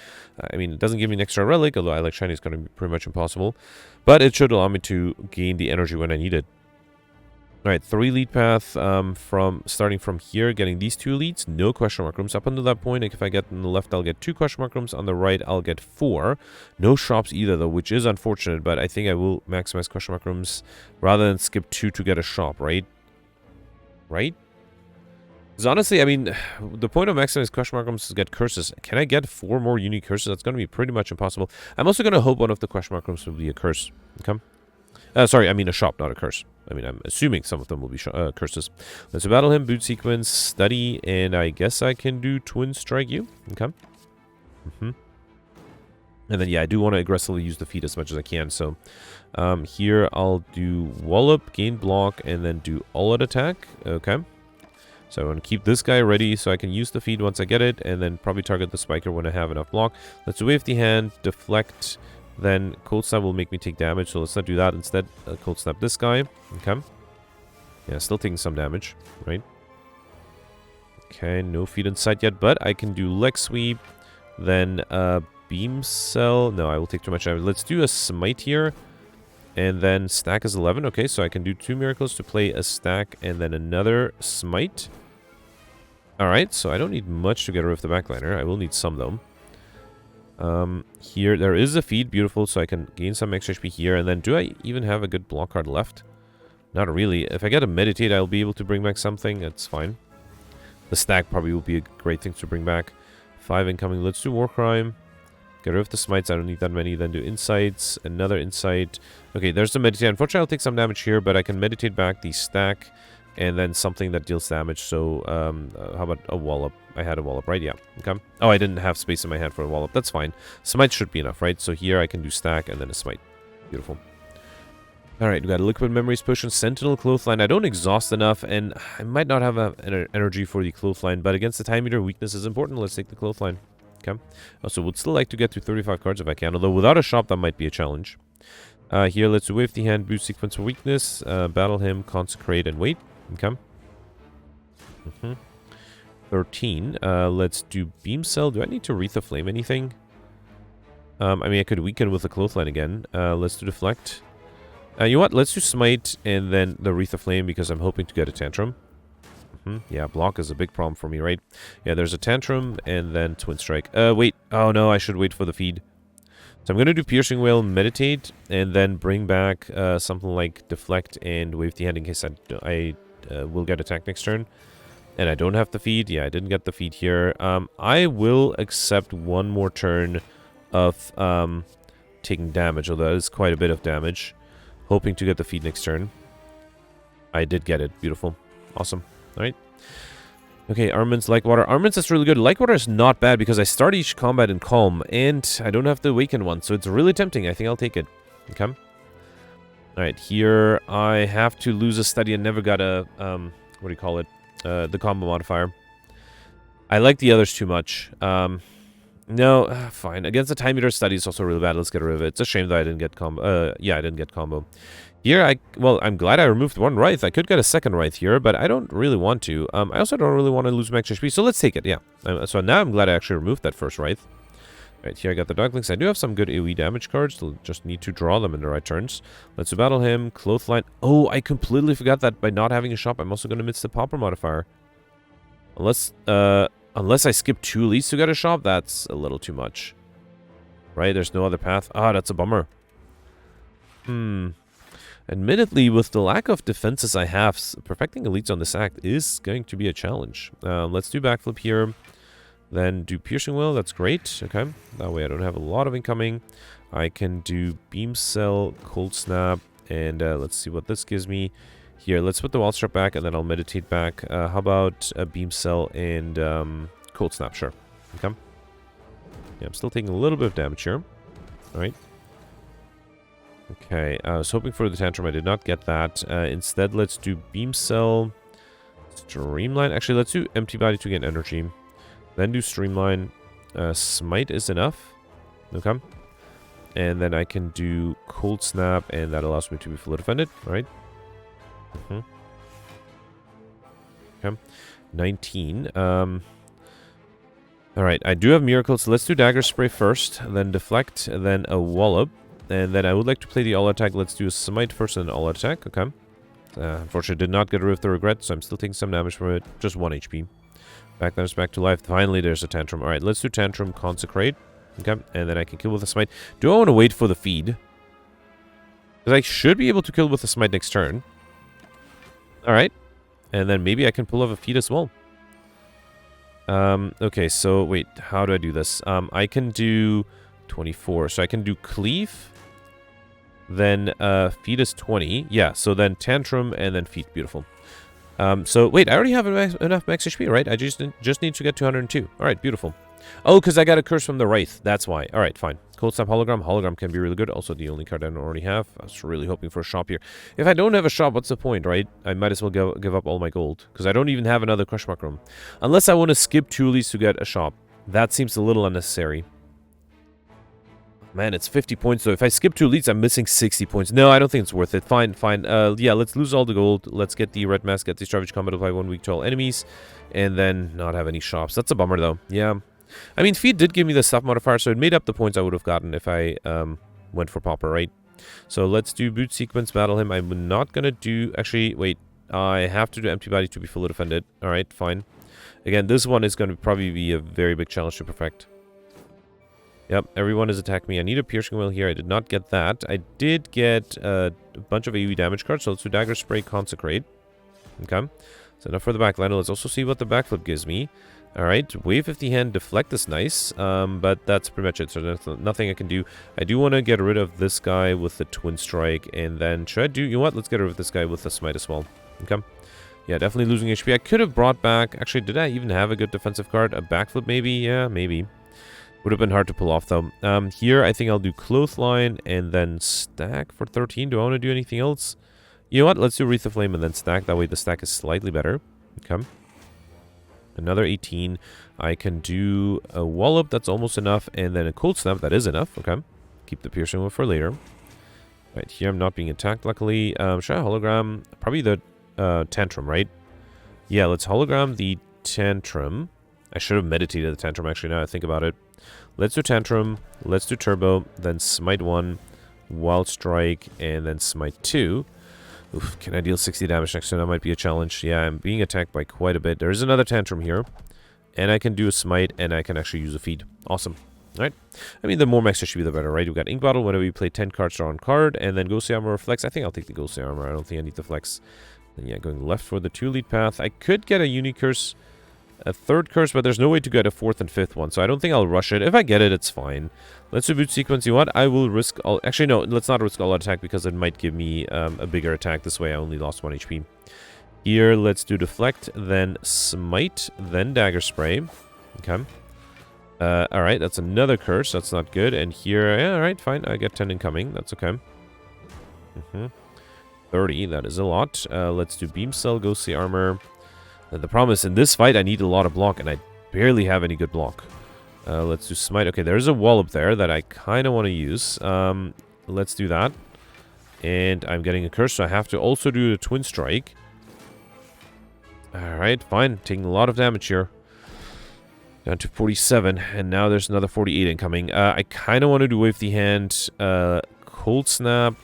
I mean, it doesn't give me an extra relic, although I like shiny is going to be pretty much impossible. But it should allow me to gain the energy when I need it. Alright, 3 lead path starting from here, getting these 2 leads, no question mark rooms. Up until that point, like if I get on the left, I'll get 2 question mark rooms. On the right, I'll get 4. No shops either, though, which is unfortunate, but I think I will maximize question mark rooms rather than skip 2 to get a shop, right? Right? Because honestly, I mean, the point of maximizing question mark rooms is to get curses. Can I get 4 more unique curses? That's going to be pretty much impossible. I'm also going to hope one of the question mark rooms will be a curse. Okay? Sorry, I mean a shop, not a curse. I mean, I'm assuming some of them will be curses. Let's battle him, boot sequence, study, and I guess I can do twin strike you. Okay. And then, yeah, I do want to aggressively use the feet as much as I can. So, here I'll do wallop, gain block, and then do all-out attack. Okay. So I'm going to keep this guy ready so I can use the feed once I get it, and then probably target the spiker when I have enough block. Let's wave the hand, deflect, then cold snap will make me take damage, so let's not do that. Instead, cold snap this guy. Okay. Yeah, still taking some damage, right? Okay, no feed in sight yet, but I can do leg sweep, then beam cell. No, I will take too much damage. Let's do a smite here. And then stack is 11. Okay, so I can do 2 miracles to play a stack and then another smite. Alright, so I don't need much to get rid of the backliner. I will need some, though. Here, there is a feed. Beautiful, so I can gain some extra HP here. And then, do I even have a good block card left? Not really. If I get a meditate, I'll be able to bring back something. That's fine. The stack probably will be a great thing to bring back. 5 incoming. Let's do War Crime. Get rid of the smites. I don't need that many. Then do insights. Another insight. Okay, there's the meditate. Unfortunately, I'll take some damage here, but I can meditate back the stack and then something that deals damage. So, how about a wallop? I had a wallop, right? Yeah. Okay. Oh, I didn't have space in my hand for a wallop. That's fine. Smite should be enough, right? So here I can do stack and then a smite. Beautiful. Alright, we got a Liquid Memories Potion, Sentinel, Clothesline. I don't exhaust enough, and I might not have an energy for the Clothesline, but against the Time Eater, weakness is important. Let's take the Clothesline. Okay. Also, would still like to get to 35 cards if I can, although without a shop, that might be a challenge. Here, let's do Wave the Hand, Boost Sequence for weakness, Battle Him, Consecrate, and wait. Okay. 13. Let's do Beam Cell. Do I need to Wreath of Flame anything? I mean, I could weaken with the Clothesline again. Let's do Deflect. You know what? Let's do Smite and then the Wreath of Flame because I'm hoping to get a Tantrum. Yeah, block is a big problem for me, right? Yeah, there's a Tantrum and then Twin Strike. Wait. Oh, no, I should wait for the feed. So I'm going to do Piercing Wail, Meditate, and then bring back something like Deflect and Wave the Hand in case I will get attacked next turn. And I don't have the feed. Yeah, I didn't get the feed here. I will accept one more turn of taking damage, although that is quite a bit of damage. Hoping to get the feed next turn. I did get it. Beautiful. Awesome. Alright. Okay, Armaments, Like Water. Armaments is really good. Like Water is not bad because I start each combat in Calm, and I don't have to awaken one, so it's really tempting. I think I'll take it. Okay. Alright, here I have to lose a study and never got a, what do you call it? The combo modifier. I like the others too much. No, fine. Against the Time Eater study is also really bad. Let's get rid of it. It's a shame that I didn't get combo. Yeah, I didn't get combo. Here, well, I'm glad I removed one Wraith. I could get a second Wraith here, but I don't really want to. I also don't really want to lose max HP, so let's take it, yeah. So now I'm glad I actually removed that first Wraith. Right, here I got the Darklings. I do have some good AoE damage cards. Just need to draw them in the right turns. Let's battle him. Clothesline. Oh, I completely forgot that by not having a shop, I'm also going to miss the Pauper modifier. Unless I skip 2 leads to get a shop, that's a little too much. Right, there's no other path. Ah, that's a bummer. Admittedly, with the lack of defenses I have, perfecting elites on this act is going to be a challenge. Let's do backflip here. Then do Piercing Will. That's great. Okay. That way I don't have a lot of incoming. I can do Beam Cell, Cold Snap, and let's see what this gives me. Here, let's put the Wild Strap back, and then I'll meditate back. How about a Beam Cell and Cold Snap? Sure. Okay. Yeah, I'm still taking a little bit of damage here. Alright. Okay, I was hoping for the Tantrum. I did not get that. Instead, let's do Beam Cell, Streamline. Actually, let's do Empty Body to get energy. Then do Streamline. Smite is enough. Okay. And then I can do Cold Snap, and that allows me to be fully defended. Alright. Okay. 19. Alright, I do have Miracles. So let's do Dagger Spray first, then Deflect, then a Wallop. And then I would like to play the All Attack. Let's do a Smite first and an All Attack. Okay. Unfortunately, did not get rid of the Regret, so I'm still taking some damage from it. Just 1 HP. Back to life. Finally, there's a Tantrum. Alright, let's do Tantrum, Consecrate. Okay, and then I can kill with a Smite. Do I want to wait for the feed? Because I should be able to kill with a Smite next turn. Alright. And then maybe I can pull off a feed as well. Okay, so wait, how do I do this? I can do 24. So I can do Cleave. Then feed is 20. Yeah, so then Tantrum and then feed. Beautiful. So wait, I already have enough max HP, right? I just need to get 202. Alright, beautiful. Oh, because I got a curse from the Wraith. That's why. Alright, fine. Cold Snap Hologram. Hologram can be really good. Also, the only card I don't already have. I was really hoping for a shop here. If I don't have a shop, what's the point, right? I might as well give up all my gold. Because I don't even have another Crush Mark Room. Unless I want to skip 2 leads to get a shop. That seems a little unnecessary. Man, it's 50 points, though. If I skip 2 leads, I'm missing 60 points. No, I don't think it's worth it. Fine, fine. Yeah, let's lose all the gold. Let's get the Red Mask, get the Savage Combat of 1 week to all enemies. And then not have any shops. That's a bummer, though. Yeah. I mean, feed did give me the stuff modifier, so it made up the points I would have gotten if I went for Pauper, right? So let's do Boot Sequence, Battle him. I'm not going to do... Actually, wait. I have to do Empty Body to be fully defended. Alright, fine. Again, this one is going to probably be a very big challenge to perfect. Yep, everyone has attacked me. I need a Piercing Will here. I did not get that. I did get a bunch of AoE damage cards, so let's do Dagger Spray, Consecrate. Okay. So enough for the backliner. Let's also see what the backflip gives me. Alright, wave 50 hand deflect is nice, but that's pretty much it. So there's nothing I can do. I do want to get rid of this guy with the twin strike, and then should I do, you know what, let's get rid of this guy with the smite as well. Okay. Yeah, definitely losing HP. I could have brought back, actually, did I even have a good defensive card? A backflip maybe? Yeah, maybe. Would have been hard to pull off though. Here I think I'll do clothesline and then stack for 13. Do I want to do anything else? You know what, let's do Wreath of Flame and then stack. That way the stack is slightly better. Okay. Another 18. I can do a Wallop, that's almost enough, and then a Cold Snap, that is enough. Okay. Keep the Piercing one for later. Right, here I'm not being attacked, luckily. Should I hologram? Probably the Tantrum, right? Yeah, let's hologram the Tantrum. I should have meditated the Tantrum, actually, now I think about it. Let's do Tantrum, let's do Turbo, then Smite 1, Wild Strike, and then Smite 2. Oof, can I deal 60 damage next turn? That might be a challenge. Yeah, I'm being attacked by quite a bit. There is another Tantrum here. And I can do a Smite, and I can actually use a Feed. Awesome. Alright. I mean, the more max should be the better, right? We've got Ink Bottle whenever you play 10 cards, draw on card, and then Ghostly Armor or Flex. I think I'll take the Ghostly Armor. I don't think I need the Flex. And yeah, going left for the 2 lead path. I could get a Unicurse, a 3rd curse, but there's no way to get a 4th and 5th one, so I don't think I'll rush it. If I get it, it's fine. Let's do boot sequence. You know what? I will risk all... Actually, no, let's not risk all attack because it might give me a bigger attack. This way I only lost 1 HP. Here, let's do deflect, then smite, then dagger spray. Okay. Alright, that's another curse. That's not good. And here, yeah, alright, fine. I get 10 incoming. That's okay. 30, that is a lot. Let's do beam cell, ghostly armor. The problem is, in this fight, I need a lot of block, and I barely have any good block. Let's do smite. Okay, there's a wall up there that I kind of want to use. Let's do that. And I'm getting a curse, so I have to also do the twin strike. Alright, fine. Taking a lot of damage here. Down to 47, and now there's another 48 incoming. I kind of want to do wave the hand, cold snap,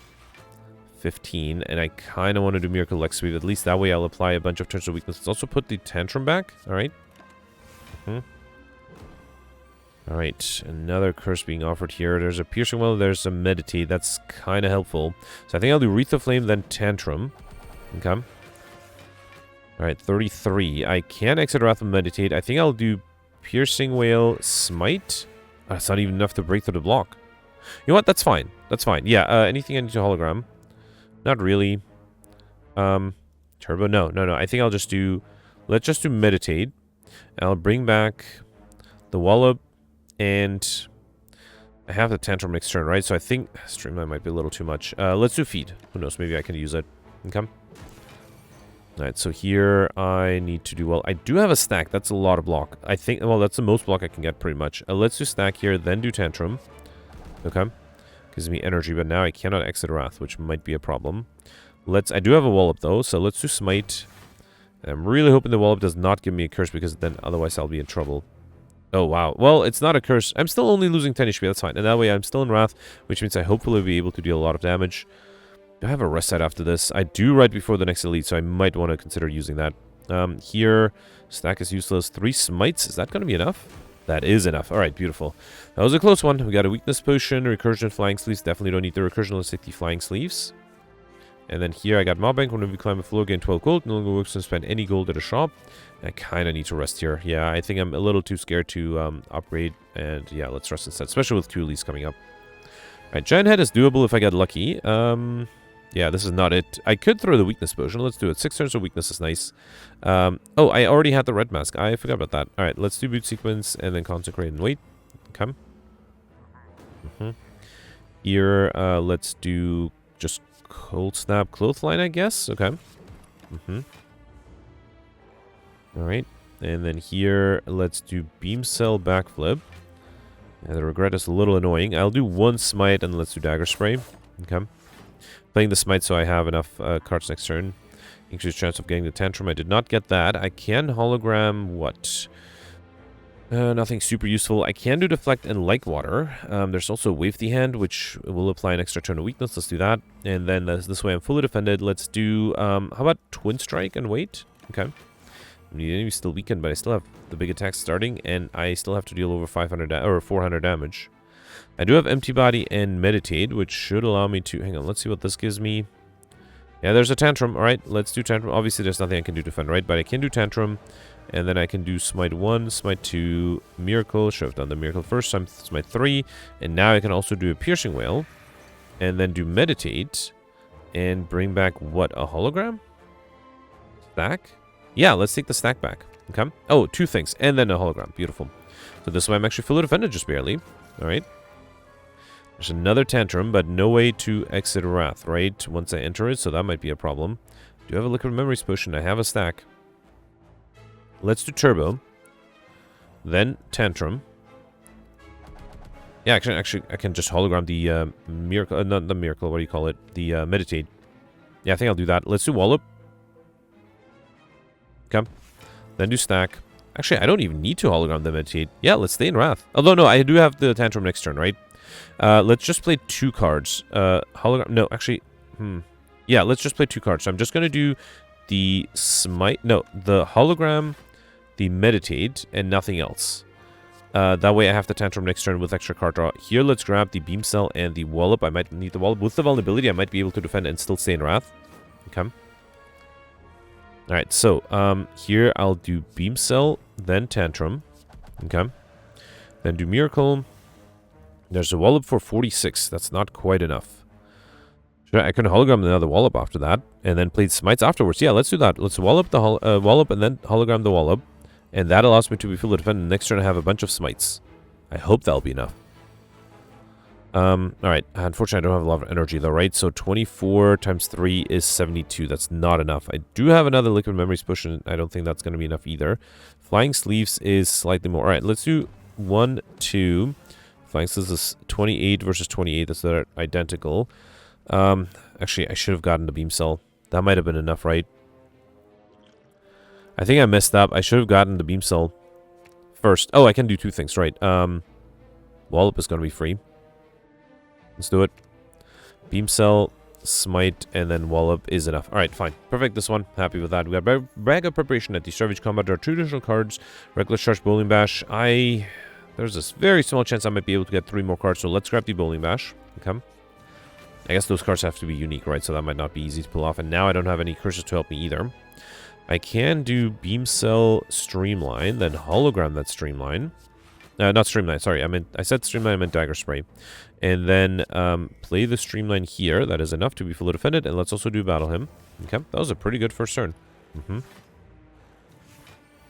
15, and I kind of want to do Miracle Lex Sweep. At least that way I'll apply a bunch of turns of weakness. Let's also put the Tantrum back. Alright. Alright, another curse being offered here. There's a Piercing Well, there's a Meditate. That's kind of helpful. So I think I'll do Wreath of Flame, then Tantrum. Okay. Alright, 33. I can exit Wrath and Meditate. I think I'll do Piercing Wail, Smite. That's not even enough to break through the block. You know what? That's fine. That's fine. Yeah, anything I need to hologram? Not really. Turbo? No. I think I'll just do... Let's just do Meditate. I'll bring back the Wallop, and I have the Tantrum next turn, right? So I think Streamline might be a little too much. Let's do Feed. Who knows? Maybe I can use it. Okay. Alright, so here I need to do... Well, I do have a stack. That's a lot of block. I think... Well, that's the most block I can get, pretty much. Let's do stack here, then do Tantrum. Okay. Gives me energy, but now I cannot exit Wrath, which might be a problem. I do have a Wallop, though, so let's do Smite. I'm really hoping the Wallop does not give me a curse, because then otherwise I'll be in trouble. Oh, wow. Well, it's not a curse. I'm still only losing 10 HP, that's fine. And that way I'm still in Wrath, which means I hopefully will be able to deal a lot of damage. Do I have a rest side after this? I do right before the next elite, so I might want to consider using that. Here, stack is useless. 3 smites. Is that going to be enough? That is enough. Alright, beautiful. That was a close one. We got a weakness potion, recursion, flying sleeves. Definitely don't need the recursion. Let's take the flying sleeves. And then here I got Mob Bank. Whenever we climb a floor, gain 12 gold. No longer works to spend any gold at a shop. I kind of need to rest here. Yeah, I think I'm a little too scared to upgrade. And yeah, let's rest instead. Especially with 2 elites coming up. Alright, Giant Head is doable if I get lucky. Yeah, this is not it. I could throw the weakness potion. Let's do it. 6 turns of weakness is nice. Oh, I already had the red mask. I forgot about that. Alright, let's do boot sequence and then consecrate and wait. Okay. Here, let's do just cold snap clothesline, I guess. Okay. Alright. And then here, let's do beam cell backflip. Yeah, the regret is a little annoying. I'll do 1 smite and let's do dagger spray. Okay. Playing the smite so I have enough cards next turn. Increased chance of getting the Tantrum. I did not get that. I can hologram what? Nothing super useful. I can do deflect and like water. There's also wave the hand, which will apply an extra turn of weakness. Let's do that. And then this way I'm fully defended. Let's do, how about twin strike and wait? Okay. The enemy's still weakened, but I still have the big attacks starting, and I still have to deal over 500 or 400 damage. I do have Empty Body and Meditate, which should allow me to... Hang on, let's see what this gives me. Yeah, there's a Tantrum. Alright, let's do Tantrum. Obviously, there's nothing I can do to defend, right? But I can do Tantrum. And then I can do Smite 1, Smite 2, Miracle. Should have done the Miracle first. Smite 3. And now I can also do a Piercing Wail. And then do Meditate. And bring back, what, a Hologram? Stack? Yeah, let's take the stack back. Okay. Oh, 2 things. And then a Hologram. Beautiful. So this way I'm actually fully defended just barely. Alright. There's another Tantrum, but no way to exit Wrath, right? Once I enter it, so that might be a problem. Do I have a Liquid Memories potion? I have a stack. Let's do Turbo. Then Tantrum. Yeah, actually, I can just hologram the Miracle, not the Miracle, what do you call it? The Meditate. Yeah, I think I'll do that. Let's do Wallop. Okay. Then do Stack. Actually, I don't even need to hologram the Meditate. Yeah, let's stay in Wrath. Although, no, I do have the Tantrum next turn, right? Let's just play 2 cards. Hologram. No, actually. Yeah, let's just play 2 cards. So I'm just going to do the Smite. No, the Hologram, the Meditate, and nothing else. That way I have the Tantrum next turn with extra card draw. Here, let's grab the Beam Cell and the Wallop. I might need the Wallop. With the Vulnerability, I might be able to defend and still stay in Wrath. Okay. Alright, so here I'll do Beam Cell, then Tantrum. Okay. Then do Miracle. There's a Wallop for 46. That's not quite enough. I can hologram another Wallop after that, and then play Smites afterwards. Yeah, let's do that. Let's Wallop the Wallop and then hologram the Wallop. And that allows me to be fully defended. Next turn I have a bunch of Smites. I hope that'll be enough. Alright. Unfortunately, I don't have a lot of energy though, right? So 24 times 3 is 72. That's not enough. I do have another Liquid Memories push, and I don't think that's going to be enough either. Flying Sleeves is slightly more. Alright, let's do 1, 2... Flying Sleeves is 28 versus 28. That's identical. Actually, I should have gotten the Beam Cell. That might have been enough, right? I think I messed up. I should have gotten the Beam Cell first. Oh, I can do 2 things, right? Wallop is going to be free. Let's do it. Beam Cell, Smite, and then Wallop is enough. Alright, fine. Perfect, this one. Happy with that. We got Bag of Preparation at the Savage Combat. There are 2 additional cards. Reckless Charge, Bowling Bash. There's this very small chance I might be able to get 3 more cards, so let's grab the Bowling Bash. Okay. I guess those cards have to be unique, right? So that might not be easy to pull off. And now I don't have any curses to help me either. I can do Beam Cell, Streamline, then hologram that Streamline. Not Streamline, sorry. I said Streamline, I meant Dagger Spray. And then play the Streamline here. That is enough to be fully defended. And let's also do Battle Him. Okay. That was a pretty good first turn.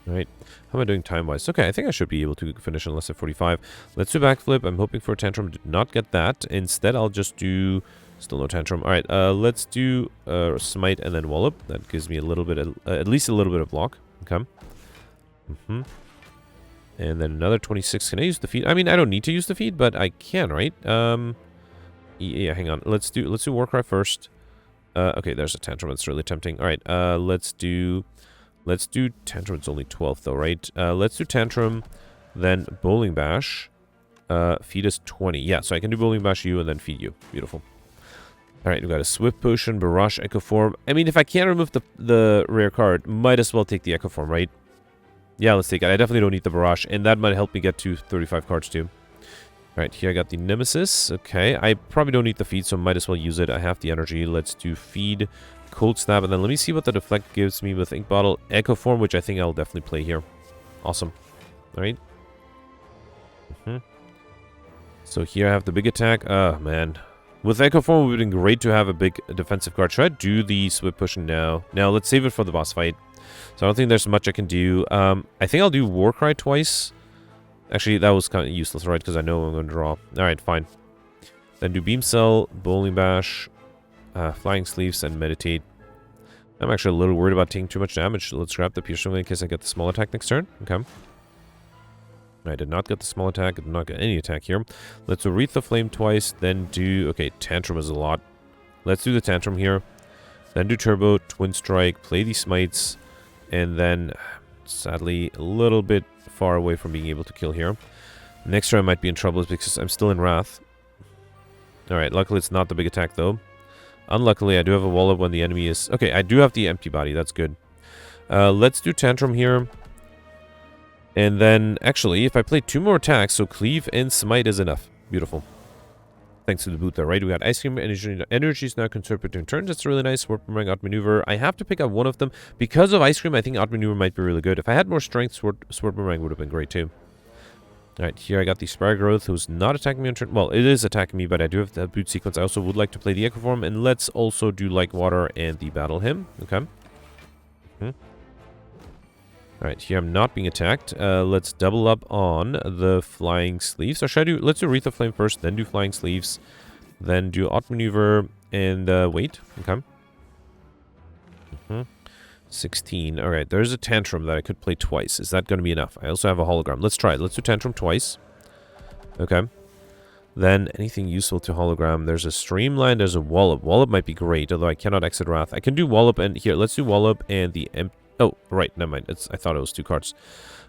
Alright, how am I doing time-wise? Okay, I think I should be able to finish unless at 45. Let's do Backflip. I'm hoping for a Tantrum. Did not get that. Instead, I'll just do... Still no Tantrum. Alright, let's do Smite and then Wallop. That gives me a little bit, at least a little bit of block. Okay. And then another 26. Can I use the feed? I mean, I don't need to use the feed, but I can, right? Yeah, hang on. Let's do Warcry first. Okay, there's a Tantrum. It's really tempting. Alright, let's do Tantrum. It's only 12 though, right? Let's do Tantrum, then Bowling Bash. Feed is 20. Yeah, so I can do Bowling Bash you and then feed you. Beautiful. Alright, we've got a Swift Potion, Barrage, Echo Form. I mean, if I can't remove the rare card, might as well take the Echo Form, right? Yeah, let's take it. I definitely don't need the Barrage, and that might help me get to 35 cards too. Alright, here I got the Nemesis. Okay, I probably don't need the feed, so might as well use it. I have the energy. Let's do feed. Cold Snap, and then let me see what the Deflect gives me with Ink Bottle. Echo Form, which I think I'll definitely play here. Awesome. Alright. So here I have the big attack. Oh, man. With Echo Form, it would have been great to have a big defensive card. Should I do the Swift Push now? Now, let's save it for the boss fight. So I don't think there's much I can do. I think I'll do Warcry twice. Actually, that was kind of useless, right? Because I know I'm going to draw. Alright, fine. Then do Beam Cell, Bowling Bash, Flying Sleeves, and Meditate. I'm actually a little worried about taking too much damage. Let's grab the Piercing in case I get the small attack next turn. Okay. I did not get the small attack. I did not get any attack here. Let's Wreath the Flame twice. Then do... Okay, Tantrum is a lot. Let's do the Tantrum here. Then do Turbo, Twin Strike, play these Smites. And then, sadly, a little bit far away from being able to kill here. Next turn I might be in trouble because I'm still in Wrath. Alright, luckily it's not the big attack though. Unluckily, I do have a Wallop when the enemy is... Okay, I do have the empty body. That's good. Let's do Tantrum here. And then, actually, if I play 2 more attacks, so Cleave and Smite is enough. Beautiful. Thanks to the boot there, right? We got Ice Cream, energy is now conserved between turns. That's really nice. Sword Boomerang, Outmaneuver. I have to pick up one of them. Because of Ice Cream, I think Outmaneuver might be really good. If I had more strength, Sword Boomerang would have been great too. Alright, here I got the Spire Growth, who's not attacking me on turn. Well, it is attacking me, but I do have the boot sequence. I also would like to play the Echo Form, and let's also do Like Water and the Battle Hymn. Okay. Alright, here I'm not being attacked. Let's double up on the Flying Sleeves. Or should I do... Let's do Wreath of Flame first, then do Flying Sleeves. Then do Outmaneuver and wait. Okay. 16. Alright, there's a Tantrum that I could play twice. Is that going to be enough? I also have a Hologram. Let's try it. Let's do Tantrum twice. Okay. Then anything useful to Hologram. There's a Streamline. There's a Wallop. Wallop might be great, although I cannot exit Wrath. I can do Wallop and... Here, let's do Wallop and the... Oh, right, never mind. I thought it was 2 cards.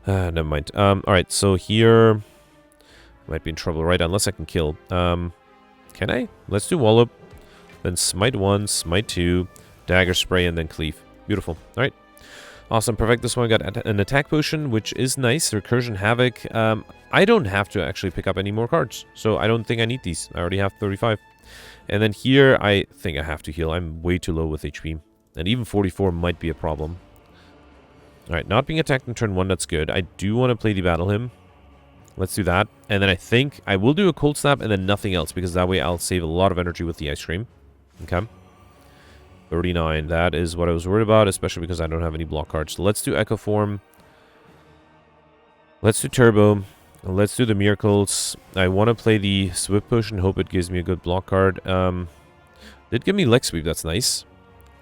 Never mind. Alright, so here... Might be in trouble, right? Unless I can kill. Can I? Let's do Wallop. Then Smite 1, Smite 2, Dagger Spray, and then Cleave. Beautiful. Alright. Awesome. Perfect. This one got an attack potion, which is nice. Recursion Havoc. I don't have to actually pick up any more cards. So I don't think I need these. I already have 35. And then here, I think I have to heal. I'm way too low with HP. And even 44 might be a problem. Alright, not being attacked in turn 1, that's good. I do want to play the Battle Hymn. Let's do that. And then I think I will do a Cold Snap and then nothing else, because that way I'll save a lot of energy with the Ice Cream. Okay. 39. That is what I was worried about, especially because I don't have any block cards. So let's do Echo Form. Let's do Turbo. Let's do the Miracles. I want to play the Swift Potion. Hope it gives me a good block card. Did give me Leg Sweep. That's nice.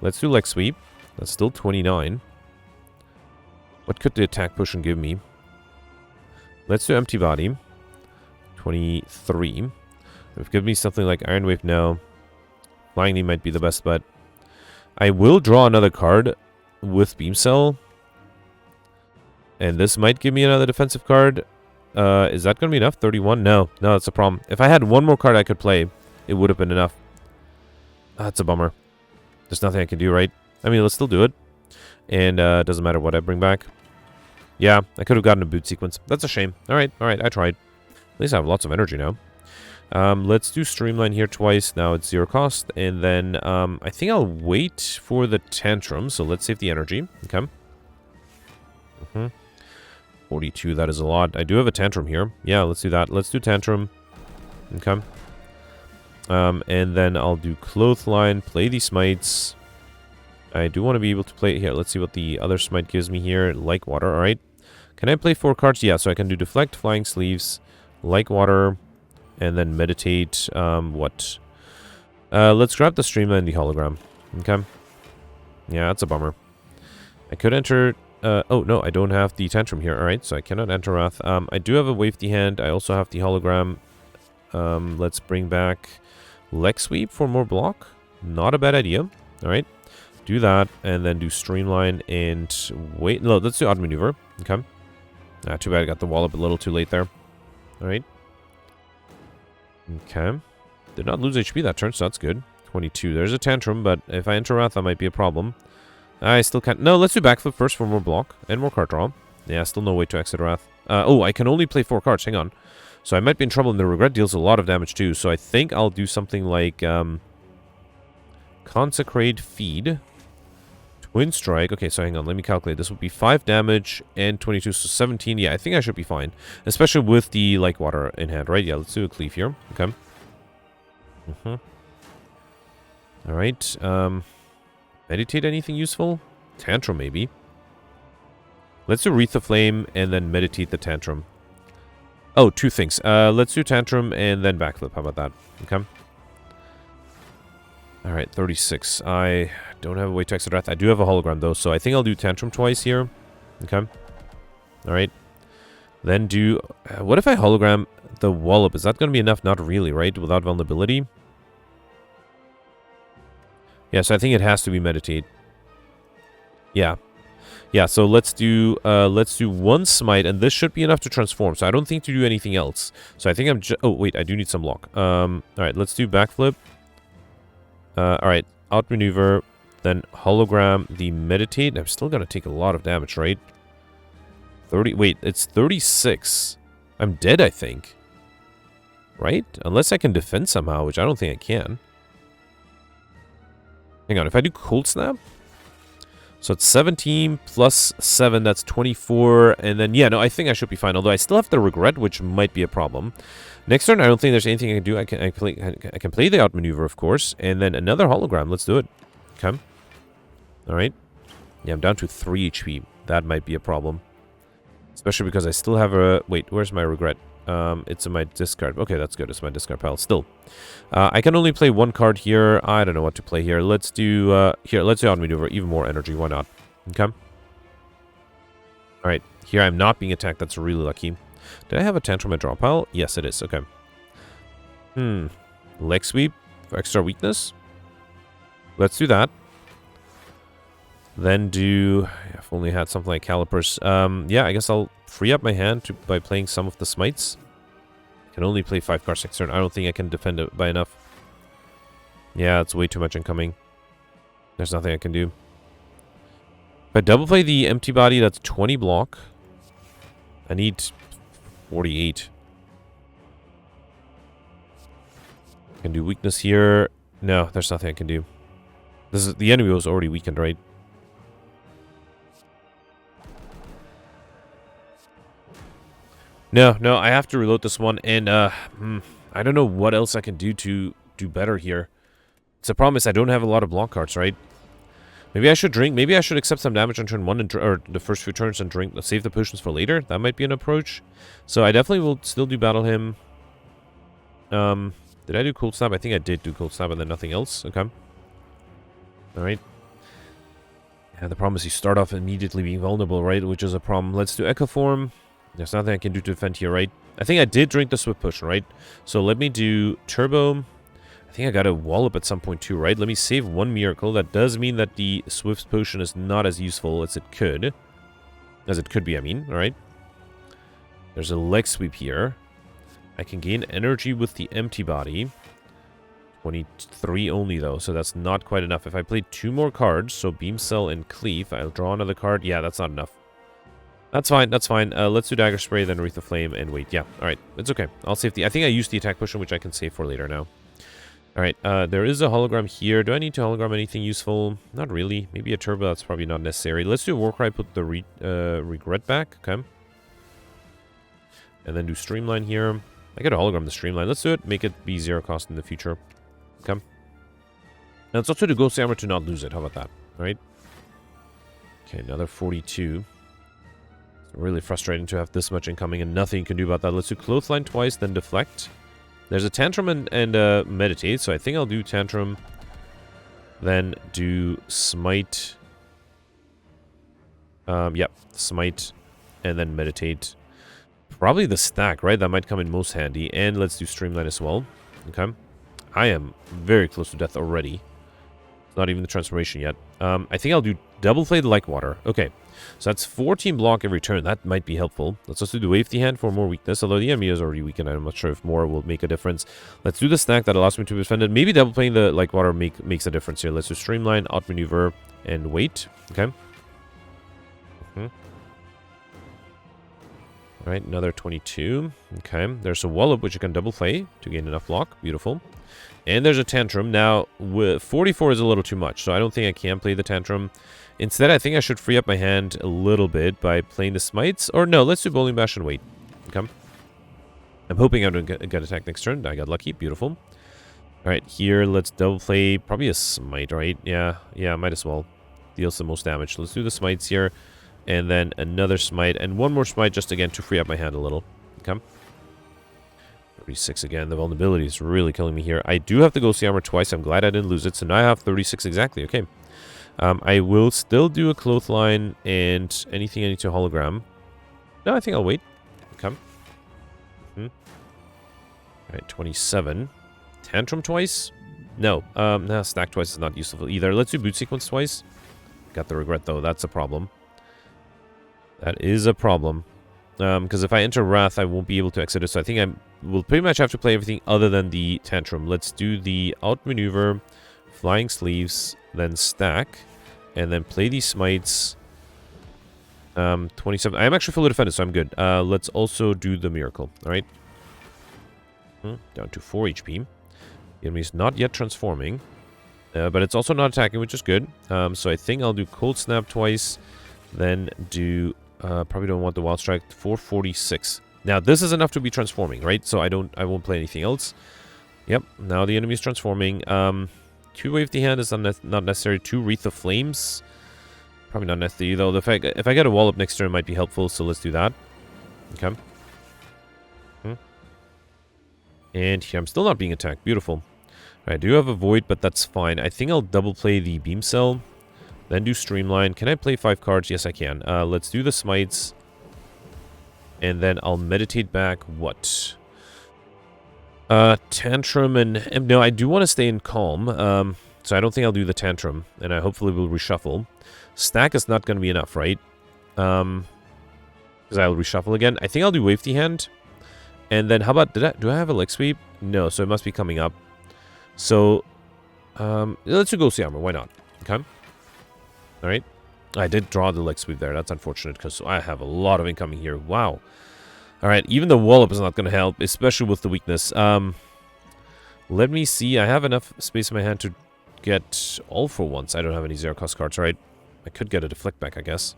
Let's do Leg Sweep. That's still 29. What could the attack potion give me? Let's do Empty Body. 23. If give me something like Iron Wave, no. Flying Knee might be the best bet. I will draw another card with Beam Cell. And this might give me another defensive card. Is that going to be enough? 31? No. No, that's a problem. If I had one more card I could play, it would have been enough. That's a bummer. There's nothing I can do, right? I mean, let's still do it. And it doesn't matter what I bring back. Yeah, I could have gotten a boot sequence. That's a shame. Alright, I tried. At least I have lots of energy now. Let's do Streamline here twice. Now it's 0 cost. And then I think I'll wait for the Tantrum. So let's save the energy. Okay. 42, that is a lot. I do have a Tantrum here. Yeah, let's do that. Let's do Tantrum. Okay. And then I'll do Clothesline, play the Smites. I do want to be able to play... Here, let's see what the other Smite gives me here. Like Water, alright. Can I play 4 cards? Yeah, so I can do Deflect, Flying Sleeves, Like Water, and then Meditate. What? Let's grab the Streamline and the Hologram. Okay. Yeah, that's a bummer. I could enter... oh, no, I don't have the Tantrum here. Alright, so I cannot enter Wrath. I do have a Wavy Hand. I also have the Hologram. Let's bring back Leg Sweep for more block. Not a bad idea. Alright. Do that, and then do Streamline and wait. No, let's do Outmaneuver. Okay. Too bad I got the wall up a little too late there. Alright. Okay. Did not lose HP that turn, so that's good. 22. There's a Tantrum, but if I enter Wrath, that might be a problem. I still can't... No, let's do Backflip first for more block and more card draw. Yeah, still no way to exit Wrath. Oh, I can only play 4 cards. Hang on. So I might be in trouble, and the Regret deals a lot of damage too. So I think I'll do something like... Consecrate Feed. Twin Strike. Okay, so hang on. Let me calculate. This would be 5 damage and 22, so 17. Yeah, I think I should be fine. Especially with the Like Water in hand, right? Yeah, let's do a Cleave here. Okay. Alright. Meditate anything useful? Tantrum, maybe. Let's do Wreath of Flame and then Meditate the Tantrum. Oh, 2 things. Let's do Tantrum and then Backflip. How about that? Okay. Alright, 36. I don't have a way to exit Wrath. I do have a Hologram, though, so I think I'll do Tantrum twice here. Okay. Alright. Then do... what if I Hologram the Wallop? Is that going to be enough? Not really, right? Without vulnerability? Yeah, so I think it has to be Meditate. Yeah. Yeah, so let's do 1 Smite, and this should be enough to transform, so I don't think to do anything else. So I think I'm just... Oh, wait, I do need some block. Alright, let's do Backflip. Alright, Outmaneuver, then Hologram, the Meditate. I'm still gonna take a lot of damage, right? 30... Wait, it's 36. I'm dead, I think. Right? Unless I can defend somehow, which I don't think I can. Hang on, if I do Cold Snap... So it's 17 plus 7, that's 24. And then, yeah, no, I think I should be fine. Although I still have the Regret, which might be a problem. Next turn, I don't think there's anything I can do. I can play the outmaneuver, of course. And then another hologram. Let's do it. Okay. Alright. Yeah, I'm down to 3 HP. That might be a problem. Especially because I still have a... Wait, where's my Regret? It's in my discard. Okay, that's good. It's my discard pile. Still. I can only play one card here. I don't know what to play here. Let's do... here, let's do outmaneuver. Even more energy. Why not? Okay. Alright. Here I'm not being attacked. That's really lucky. Did I have a tantrum at draw pile? Yes, it is. Okay. Leg sweep for extra weakness. Let's do that. Then do... I've only had something like calipers. Yeah, I guess I'll free up my hand by playing some of the smites. I can only play 5 cards next turn. I don't think I can defend it by enough. Yeah, it's way too much incoming. There's nothing I can do. If I double play the empty body, that's 20 block. I need 48. I can do weakness here. No, there's nothing I can do. This is the enemy was already weakened, right? No, I have to reload this one, and I don't know what else I can do to do better here. It's the problem is I don't have a lot of block cards, right? Maybe I should drink. Maybe I should accept some damage on turn 1 and or the first few turns and drink. Save the potions for later. That might be an approach. So I definitely will still do battle him. Did I do cold snap? I think I did do cold snap and then nothing else. Okay. All right. Yeah, the problem is you start off immediately being vulnerable, right? Which is a problem. Let's do Echo Form. There's nothing I can do to defend here, right? I think I did drink the Swift Potion, right? So let me do Turbo. I think I got a Wallop at some point too, right? Let me save 1 Miracle. That does mean that the Swift Potion is not as useful as it could. As it could be, I mean, alright? There's a Leg Sweep here. I can gain energy with the Empty Body. 23 only, though, so that's not quite enough. If I play 2 more cards, so Beam Cell and Cleave, I'll draw another card. Yeah, that's not enough. That's fine, that's fine. Let's do Dagger Spray, then Wreath of Flame, and wait. Yeah, alright. It's okay. I'll save the... I think I used the attack potion, which I can save for later now. Alright, there is a hologram here. Do I need to hologram anything useful? Not really. Maybe a turbo, that's probably not necessary. Let's do a Warcry, put the Regret back. Okay. And then do Streamline here. I got a hologram the Streamline. Let's do it. Make it be 0 cost in the future. Okay. And let's also do Ghost Armor to not lose it. How about that? Alright. Okay, another 42. Really frustrating to have this much incoming and nothing you can do about that. Let's do Clothesline twice, then Deflect. There's a Tantrum and Meditate, so I think I'll do Tantrum, then do Smite. Yep, Smite, and then Meditate. Probably the stack, right? That might come in most handy. And let's do Streamline as well. Okay. I am very close to death already. Not even the transformation yet. I think I'll do Double Play the Like Water. Okay. So that's 14 block every turn. That might be helpful. Let's also do Wave the Hand for more weakness. Although the enemy is already weakened. I'm not sure if more will make a difference. Let's do the stack that allows me to defend it. Maybe Double Playing the Like Water makes a difference here. Let's do Streamline, Outmaneuver, and wait. Okay. Alright, another 22. Okay. There's a Wallop which you can double play to gain enough block. Beautiful. And there's a Tantrum. Now, 44 is a little too much, so I don't think I can play the Tantrum. Instead, I think I should free up my hand a little bit by playing the Smites. Or no, let's do Bowling Bash and wait. Okay. I'm hoping I don't get attacked next turn. I got lucky. Beautiful. Alright, here, let's double play probably a Smite, right? Yeah, might as well. Deals the most damage. Let's do the Smites here. And then another Smite. And one more Smite just again to free up my hand a little. Okay. 36 again. The vulnerability is really killing me here. I do have to go Ghostly Armor twice. I'm glad I didn't lose it. So now I have 36 exactly. Okay. I will still do a Clothesline and anything I need to hologram. No, I think I'll wait. Okay. Alright, 27. Tantrum twice? No. No, Stack twice is not useful either. Let's do Boot Sequence twice. Got the Regret though. That's a problem. That is a problem. Because if I enter Wrath, I won't be able to exit it. So I think I will pretty much have to play everything other than the Tantrum. Let's do the Outmaneuver, Flying Sleeves, then Stack, and then play these Smites. 27. I'm actually fully defended, so I'm good. Let's also do the Miracle. Alright. Down to 4 HP. The enemy's not yet transforming. But it's also not attacking, which is good. So I think I'll do Cold Snap twice. Then do... probably don't want the Wild Strike. 446. Now, this is enough to be transforming, right? So I won't play anything else. Yep, now the enemy's transforming. 2 Wave the Hand is not necessary. 2 Wreath of Flames. Probably not necessary, though. The fact, if I get a wall up next turn, it might be helpful, so let's do that. Okay. And here, I'm still not being attacked. Beautiful. I do have a Void, but that's fine. I think I'll double play the Beam Cell. Then do Streamline. Can I play 5 cards? Yes, I can. Let's do the Smites. And then I'll meditate back what? Tantrum and... No, I do want to stay in Calm. So I don't think I'll do the Tantrum. And I hopefully will reshuffle. Stack is not going to be enough, right? Because I'll reshuffle again. I think I'll do Wave the Hand. And then how about... Do I have a Leg Sweep? No, so it must be coming up. So, let's do Ghostly Armor. Why not? Okay. Alright. I did draw the Leg Sweep there. That's unfortunate because I have a lot of incoming here. Wow. Alright, even the Wallop is not going to help, especially with the weakness. Let me see. I have enough space in my hand to get All for Once. I don't have any zero-cost cards, right? I could get a Deflect back, I guess.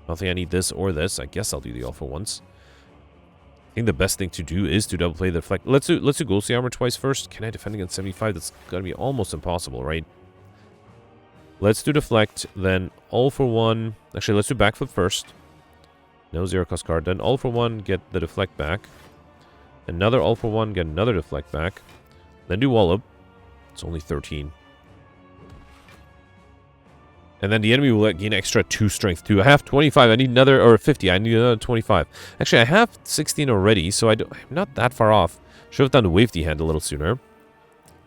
I don't think I need this or this. I guess I'll do the All for Once. I think the best thing to do is to double play the Deflect. Let's do Ghostly Armor twice first. Can I defend against 75? That's going to be almost impossible, right? Let's do Deflect, then All for One. Actually, let's do Backflip first. No zero-cost card. Then All for One, get the Deflect back. Another All for One, get another Deflect back. Then do Wallop. It's only 13. And then the enemy will gain extra 2 strength too. I have 25. I need another, or 50. I need another 25. Actually, I have 16 already, so I'm not that far off. Should have done the Wave the Hand a little sooner.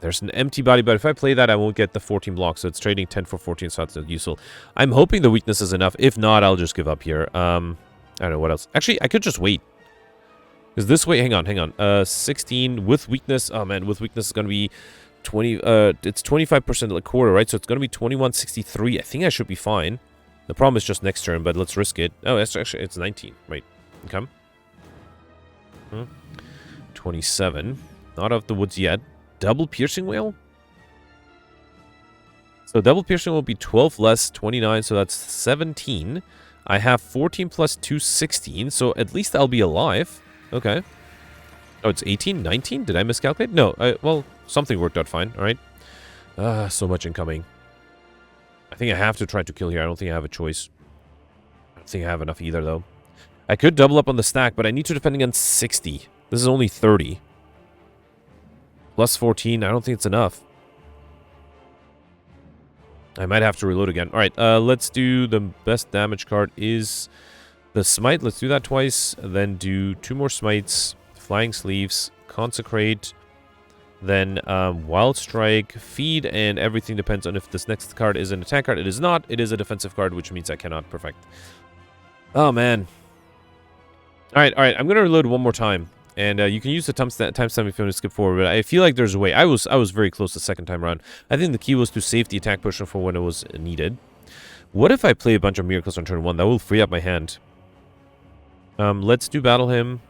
There's an empty body, but if I play that, I won't get the 14 blocks. So it's trading 10 for 14, so that's not useful. I'm hoping the weakness is enough. If not, I'll just give up here. I don't know what else. Actually, I could just wait. Because this way, hang on. 16 with weakness. Oh man, with weakness is going to be 20. It's 25% like quarter, right? So it's going to be 2163. I think I should be fine. The problem is just next turn, but let's risk it. Oh, it's 19, right? Okay. 27. Not out of the woods yet. Double Piercing Whale? So double Piercing will be 12 less 29, so that's 17. I have 14 plus 2, 16, so at least I'll be alive. Okay. Oh, it's 18, 19? Did I miscalculate? No, well, something worked out fine, alright. So much incoming. I think I have to try to kill here. I don't think I have a choice. I don't think I have enough either, though. I could double up on the stack, but I need to defend against 60. This is only 30. Plus 14, I don't think it's enough. I might have to reload again. Alright, let's do the best damage card is the Smite. Let's do that twice. Then do 2 more Smites. Flying Sleeves. Consecrate. Then Wild Strike. Feed. And everything depends on if this next card is an attack card. It is not. It is a defensive card, which means I cannot perfect. Oh, man. Alright, I'm going to reload one more time. And you can use the timestamp if you want to skip forward, but I feel like there's a way. I was very close the second time around. I think the key was to save the attack potion for when it was needed. What if I play a bunch of miracles on turn 1? That will free up my hand. Let's do Battle Hymn.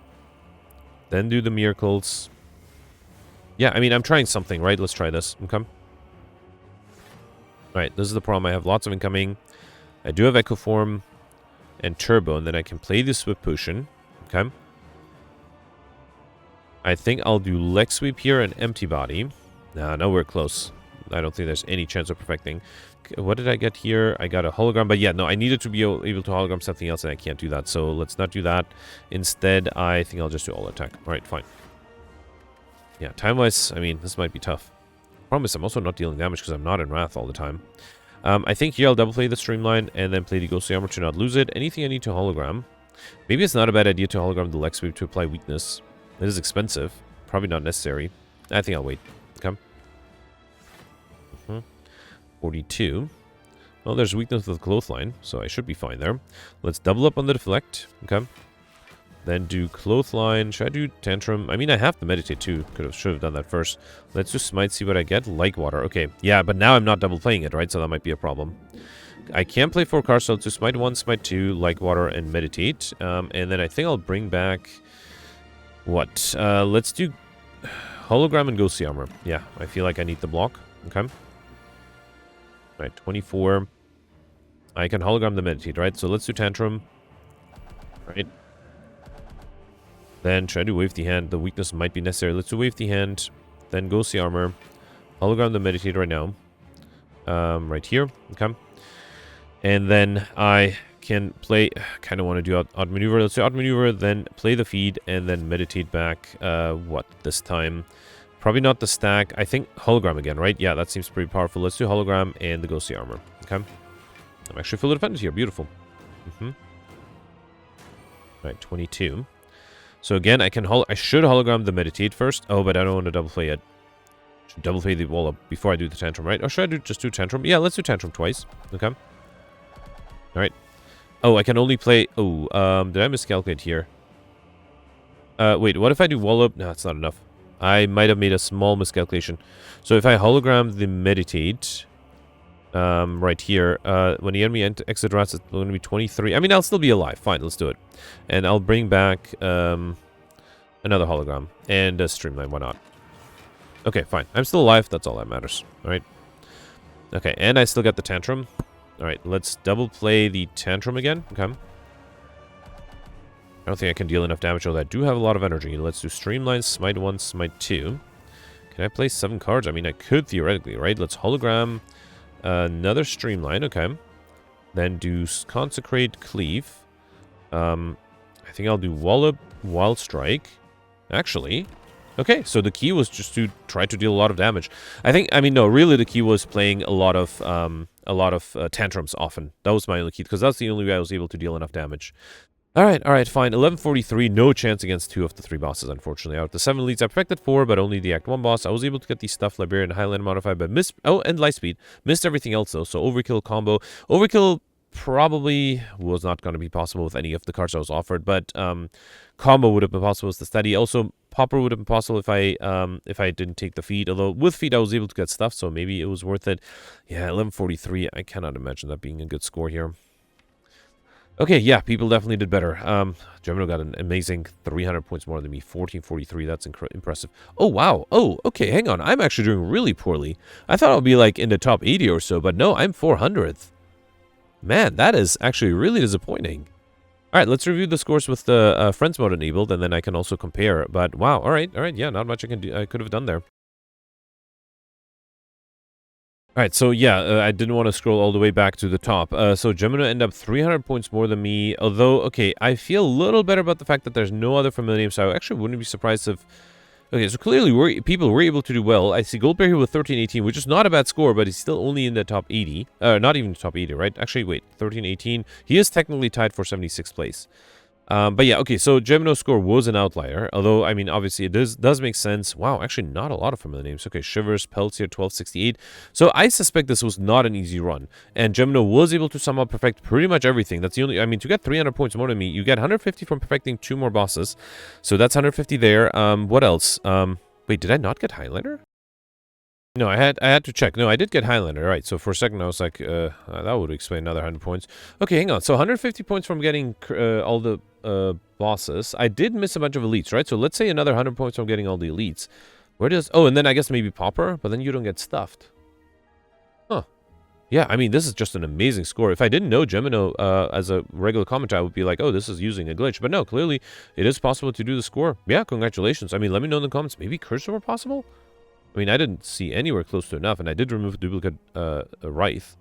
Then do the miracles. Yeah, I mean, I'm trying something, right? Let's try this. Okay. Alright, this is the problem. I have lots of incoming. I do have Echo Form and Turbo, and then I can play the Swift Potion. Okay. I think I'll do Leg Sweep here and Empty Body. Nah, nowhere close. I don't think there's any chance of perfecting. What did I get here? I got a hologram, but yeah, no, I needed to be able to hologram something else, and I can't do that. So let's not do that. Instead, I think I'll just do all attack. All right, fine. Yeah, time-wise, I mean, this might be tough. Problem is, I'm also not dealing damage because I'm not in Wrath all the time. I think here I'll double play the Streamline and then play the Ghostly Armor to not lose it. Anything I need to hologram. Maybe it's not a bad idea to hologram the Leg Sweep to apply weakness. It is expensive. Probably not necessary. I think I'll wait. Okay. 42. Well, there's weakness with the Clothesline, so I should be fine there. Let's double up on the Deflect. Okay. Then do Clothesline. Should I do Tantrum? I mean, I have to Meditate too. Should have done that first. Let's just Smite, see what I get. Like Water. Okay. Yeah, but now I'm not double playing it, right? So that might be a problem. I can play 4 cards, so let's do Smite 1, Smite 2, Like Water, and Meditate. And then I think I'll bring back... What? Let's do... hologram and ghostly armor. Yeah, I feel like I need the block. Okay. Alright, 24. I can hologram the meditate, right? So let's do tantrum. Right. Then try to wave the hand. The weakness might be necessary. Let's do wave the hand. Then ghostly armor. Hologram the meditate right now. Right here. Okay. And then I can play... kind of want to do odd maneuver. Let's do odd maneuver, then play the feed, and then meditate back. What this time? Probably not the stack. I think hologram again, right? Yeah, that seems pretty powerful. Let's do hologram and the ghostly armor. Okay. I'm actually fully defended here. Beautiful. Right, 22. So again, I should hologram the meditate first. Oh, but I don't want to double play yet. Should double play the wall up before I do the tantrum, right? Or should I just do tantrum? Yeah, let's do tantrum twice. Okay. Alright. Oh, I can only play... Oh, did I miscalculate here? Wait, what if I do wall up? No, that's not enough. I might have made a small miscalculation. So if I hologram the meditate... right here, when the enemy exit routes, it's going to be 23. I mean, I'll still be alive. Fine, let's do it. And I'll bring back, another hologram. And a streamline, why not? Okay, fine. I'm still alive, that's all that matters. Alright. Okay, and I still got the tantrum. Alright, let's double play the tantrum again. Okay. I don't think I can deal enough damage, although I do have a lot of energy. Let's do streamline, smite 1, smite 2. Can I play 7 cards? I mean, I could theoretically, right? Let's hologram... another streamline, okay. Then do consecrate, cleave. I think I'll do wallop, wild strike. Actually, okay. So the key was just to try to deal a lot of damage. I mean, no, really, the key was playing a lot of tantrums often. That was my only key because that's the only way I was able to deal enough damage. All right, fine. 1143, no chance against 2 of the 3 bosses, unfortunately. Out of the 7 elites, I perfected 4, but only the Act 1 boss. I was able to get the stuff, Liberian, Highland modified, but missed... Oh, and Lightspeed. Missed everything else, though, so Overkill combo. Overkill probably was not going to be possible with any of the cards I was offered, but combo would have been possible with the steady. Also, Popper would have been possible if I didn't take the feed, although with feed I was able to get stuff, so maybe it was worth it. Yeah, 1143, I cannot imagine that being a good score here. Okay, yeah, people definitely did better. Gemino got an amazing 300 points more than me. 1443, that's impressive. Oh, wow. Oh, okay, hang on. I'm actually doing really poorly. I thought I would be, like, in the top 80 or so, but no, I'm 400th. Man, that is actually really disappointing. All right, let's review the scores with the Friends mode enabled, and then I can also compare. But, wow, all right, yeah, not much I could have done there. Alright, so yeah, I didn't want to scroll all the way back to the top. So Gemino ended up 300 points more than me. Although, okay, I feel a little better about the fact that there's no other familiar names, so I actually wouldn't be surprised if... Okay, so clearly people were able to do well. I see Goldberry here with 1318, which is not a bad score, but he's still only in the top 80. Not even the top 80, right? Actually, wait, 1318. He is technically tied for 76th place. But yeah, okay, so Gemino's score was an outlier, although, I mean, obviously it does make sense. Wow, actually not a lot of familiar names. Okay, Shivers, Pelts here, 1268. So I suspect this was not an easy run, and Gemino was able to somehow perfect pretty much everything. That's the only, I mean, to get 300 points more than me, you get 150 from perfecting 2 more bosses, so that's 150 there. What else? Wait, did I not get Highlander? No, I had to check. No, I did get Highlander, right. So for a second I was like, that would explain another 100 points. Okay, hang on. So 150 points from getting all the bosses. I did miss a bunch of elites, right? So let's say another 100 points from getting all the elites. Where does... Oh, and then I guess maybe Popper, but then you don't get stuffed. Huh. Yeah, I mean, this is just an amazing score. If I didn't know Gemino as a regular commenter, I would be like, oh, this is using a glitch. But no, clearly it is possible to do the score. Yeah, congratulations. I mean, let me know in the comments. Maybe Cursor were possible? I mean, I didn't see anywhere close to enough, and I did remove duplicate Wraith.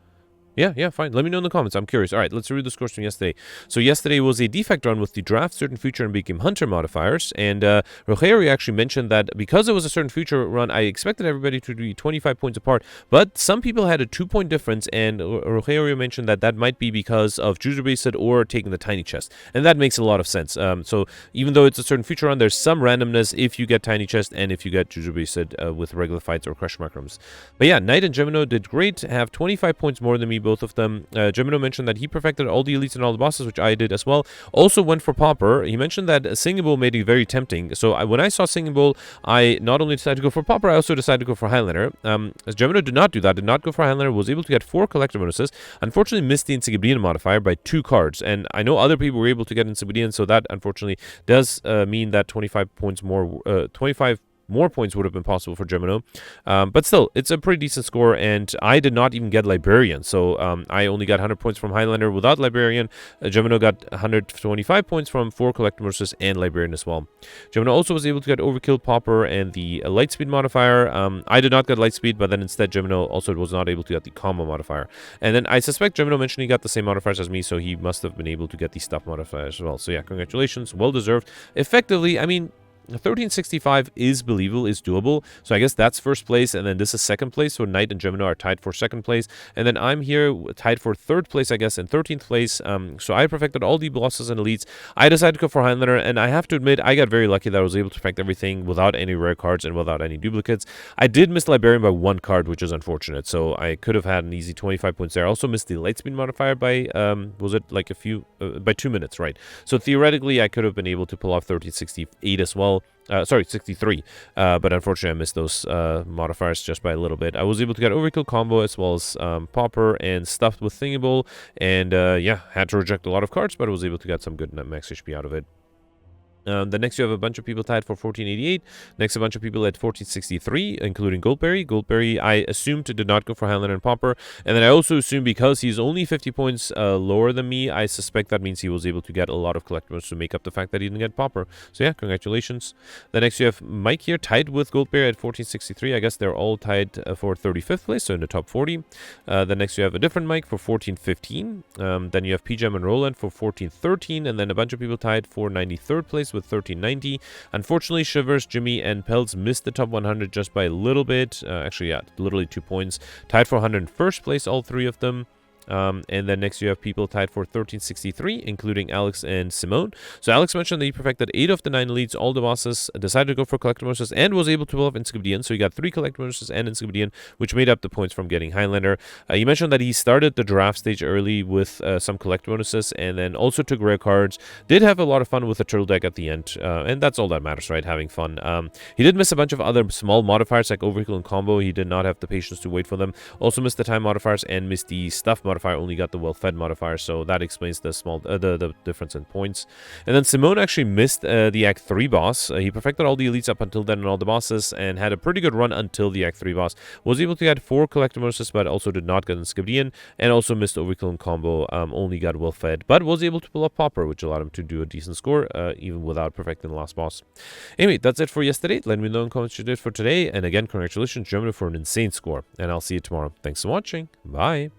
Yeah, fine. Let me know in the comments. I'm curious. All right, let's read the scores from yesterday. So yesterday was a defect run with the draft, certain future, and became hunter modifiers. And Rogerio actually mentioned that because it was a certain future run, I expected everybody to be 25 points apart. But some people had a 2-point difference, and Rogerio mentioned that that might be because of Jujubased or taking the tiny chest. And that makes a lot of sense. So even though it's a certain future run, there's some randomness if you get tiny chest and if you get Jujubased with regular fights or crush mushrooms. But yeah, Knight and Gemino did great, have 25 points more than me, both of them. Gemino mentioned that he perfected all the elites and all the bosses, which I did as well. Also went for Popper. He mentioned that Singing Bowl made it very tempting. So when I saw Singing Bowl, I not only decided to go for Popper, I also decided to go for Highlander. As Gemino did not do that, did not go for Highlander, was able to get 4 collector bonuses. Unfortunately, missed the Insignibrian modifier by 2 cards. And I know other people were able to get Insignibrian, so that unfortunately does mean that 25 points more, 25 more points would have been possible for Gemino. But still, it's a pretty decent score, and I did not even get Librarian. So I only got 100 points from Highlander without Librarian. Gemino got 125 points from 4 Collectibles and Librarian as well. Gemino also was able to get Overkill, Popper, and the Lightspeed modifier. I did not get Lightspeed, but then instead Gemino also was not able to get the combo modifier. And then I suspect Gemino mentioned he got the same modifiers as me, so he must have been able to get the stuff modifier as well. So yeah, congratulations, well deserved. Effectively, I mean, 1365 is believable, is doable. So I guess that's first place, and then this is second place. So Knight and Gemino are tied for second place, and then I'm here tied for third place, I guess, and 13th place. So I perfected all the bosses and elites. I decided to go for Highlander, and I have to admit, I got very lucky that I was able to perfect everything without any rare cards and without any duplicates. I did miss Librarian by 1 card, which is unfortunate. So I could have had an easy 25 points there. I also missed the Lightspeed modifier by, was it like by 2 minutes, right? So theoretically, I could have been able to pull off 1368 as well. Sorry, 63. But unfortunately, I missed those modifiers just by a little bit. I was able to get Overkill combo as well as Popper and stuffed with Thingable. And yeah, had to reject a lot of cards, but I was able to get some good max HP out of it. The next you have a bunch of people tied for 1488. Next, a bunch of people at 1463, including Goldberry. Goldberry, I assumed, did not go for Highlander and Popper. And then I also assume because he's only 50 points lower than me, I suspect that means he was able to get a lot of collectibles to make up the fact that he didn't get Popper. So yeah, congratulations. The next you have Mike here, tied with Goldberry at 1463. I guess they're all tied for 35th place, so in the top 40. The next you have a different Mike for 1415. Then you have PJM and Roland for 1413. And then a bunch of people tied for 93rd place with 1390. Unfortunately, Shivers, Jimmy, and Pelz missed the top 100 just by a little bit. Actually, yeah, literally 2 points. Tied for 101st place, all 3 of them. And then next you have people tied for 1363, including Alex and Simone. So Alex mentioned that he perfected 8 of the 9 elites, all the bosses, decided to go for Collectibles, and was able to pull off Inscription. So he got 3 Collectibles and Inscription, which made up the points from getting Highlander. He mentioned that he started the draft stage early with some collect bonuses, and then also took rare cards. Did have a lot of fun with the turtle deck at the end, and that's all that matters, right? Having fun. He did miss a bunch of other small modifiers like Overkill and Combo. He did not have the patience to wait for them. Also missed the time modifiers and missed the stuff modifier. Only got the well-fed modifier, so that explains the small the difference in points. And then Simone actually missed the Act 3 boss. He perfected all the elites up until then and all the bosses, and had a pretty good run until the Act 3 boss. Was able to get 4 Collectibles, but also did not get Inscription, and also missed Overkill and Combo. Only got well-fed, but was able to pull up Popper, which allowed him to do a decent score, even without perfecting the last boss. Anyway, that's it for yesterday. Let me know in the comments what you did for today, and again, congratulations, Gemino, for an insane score, and I'll see you tomorrow. Thanks for watching. Bye.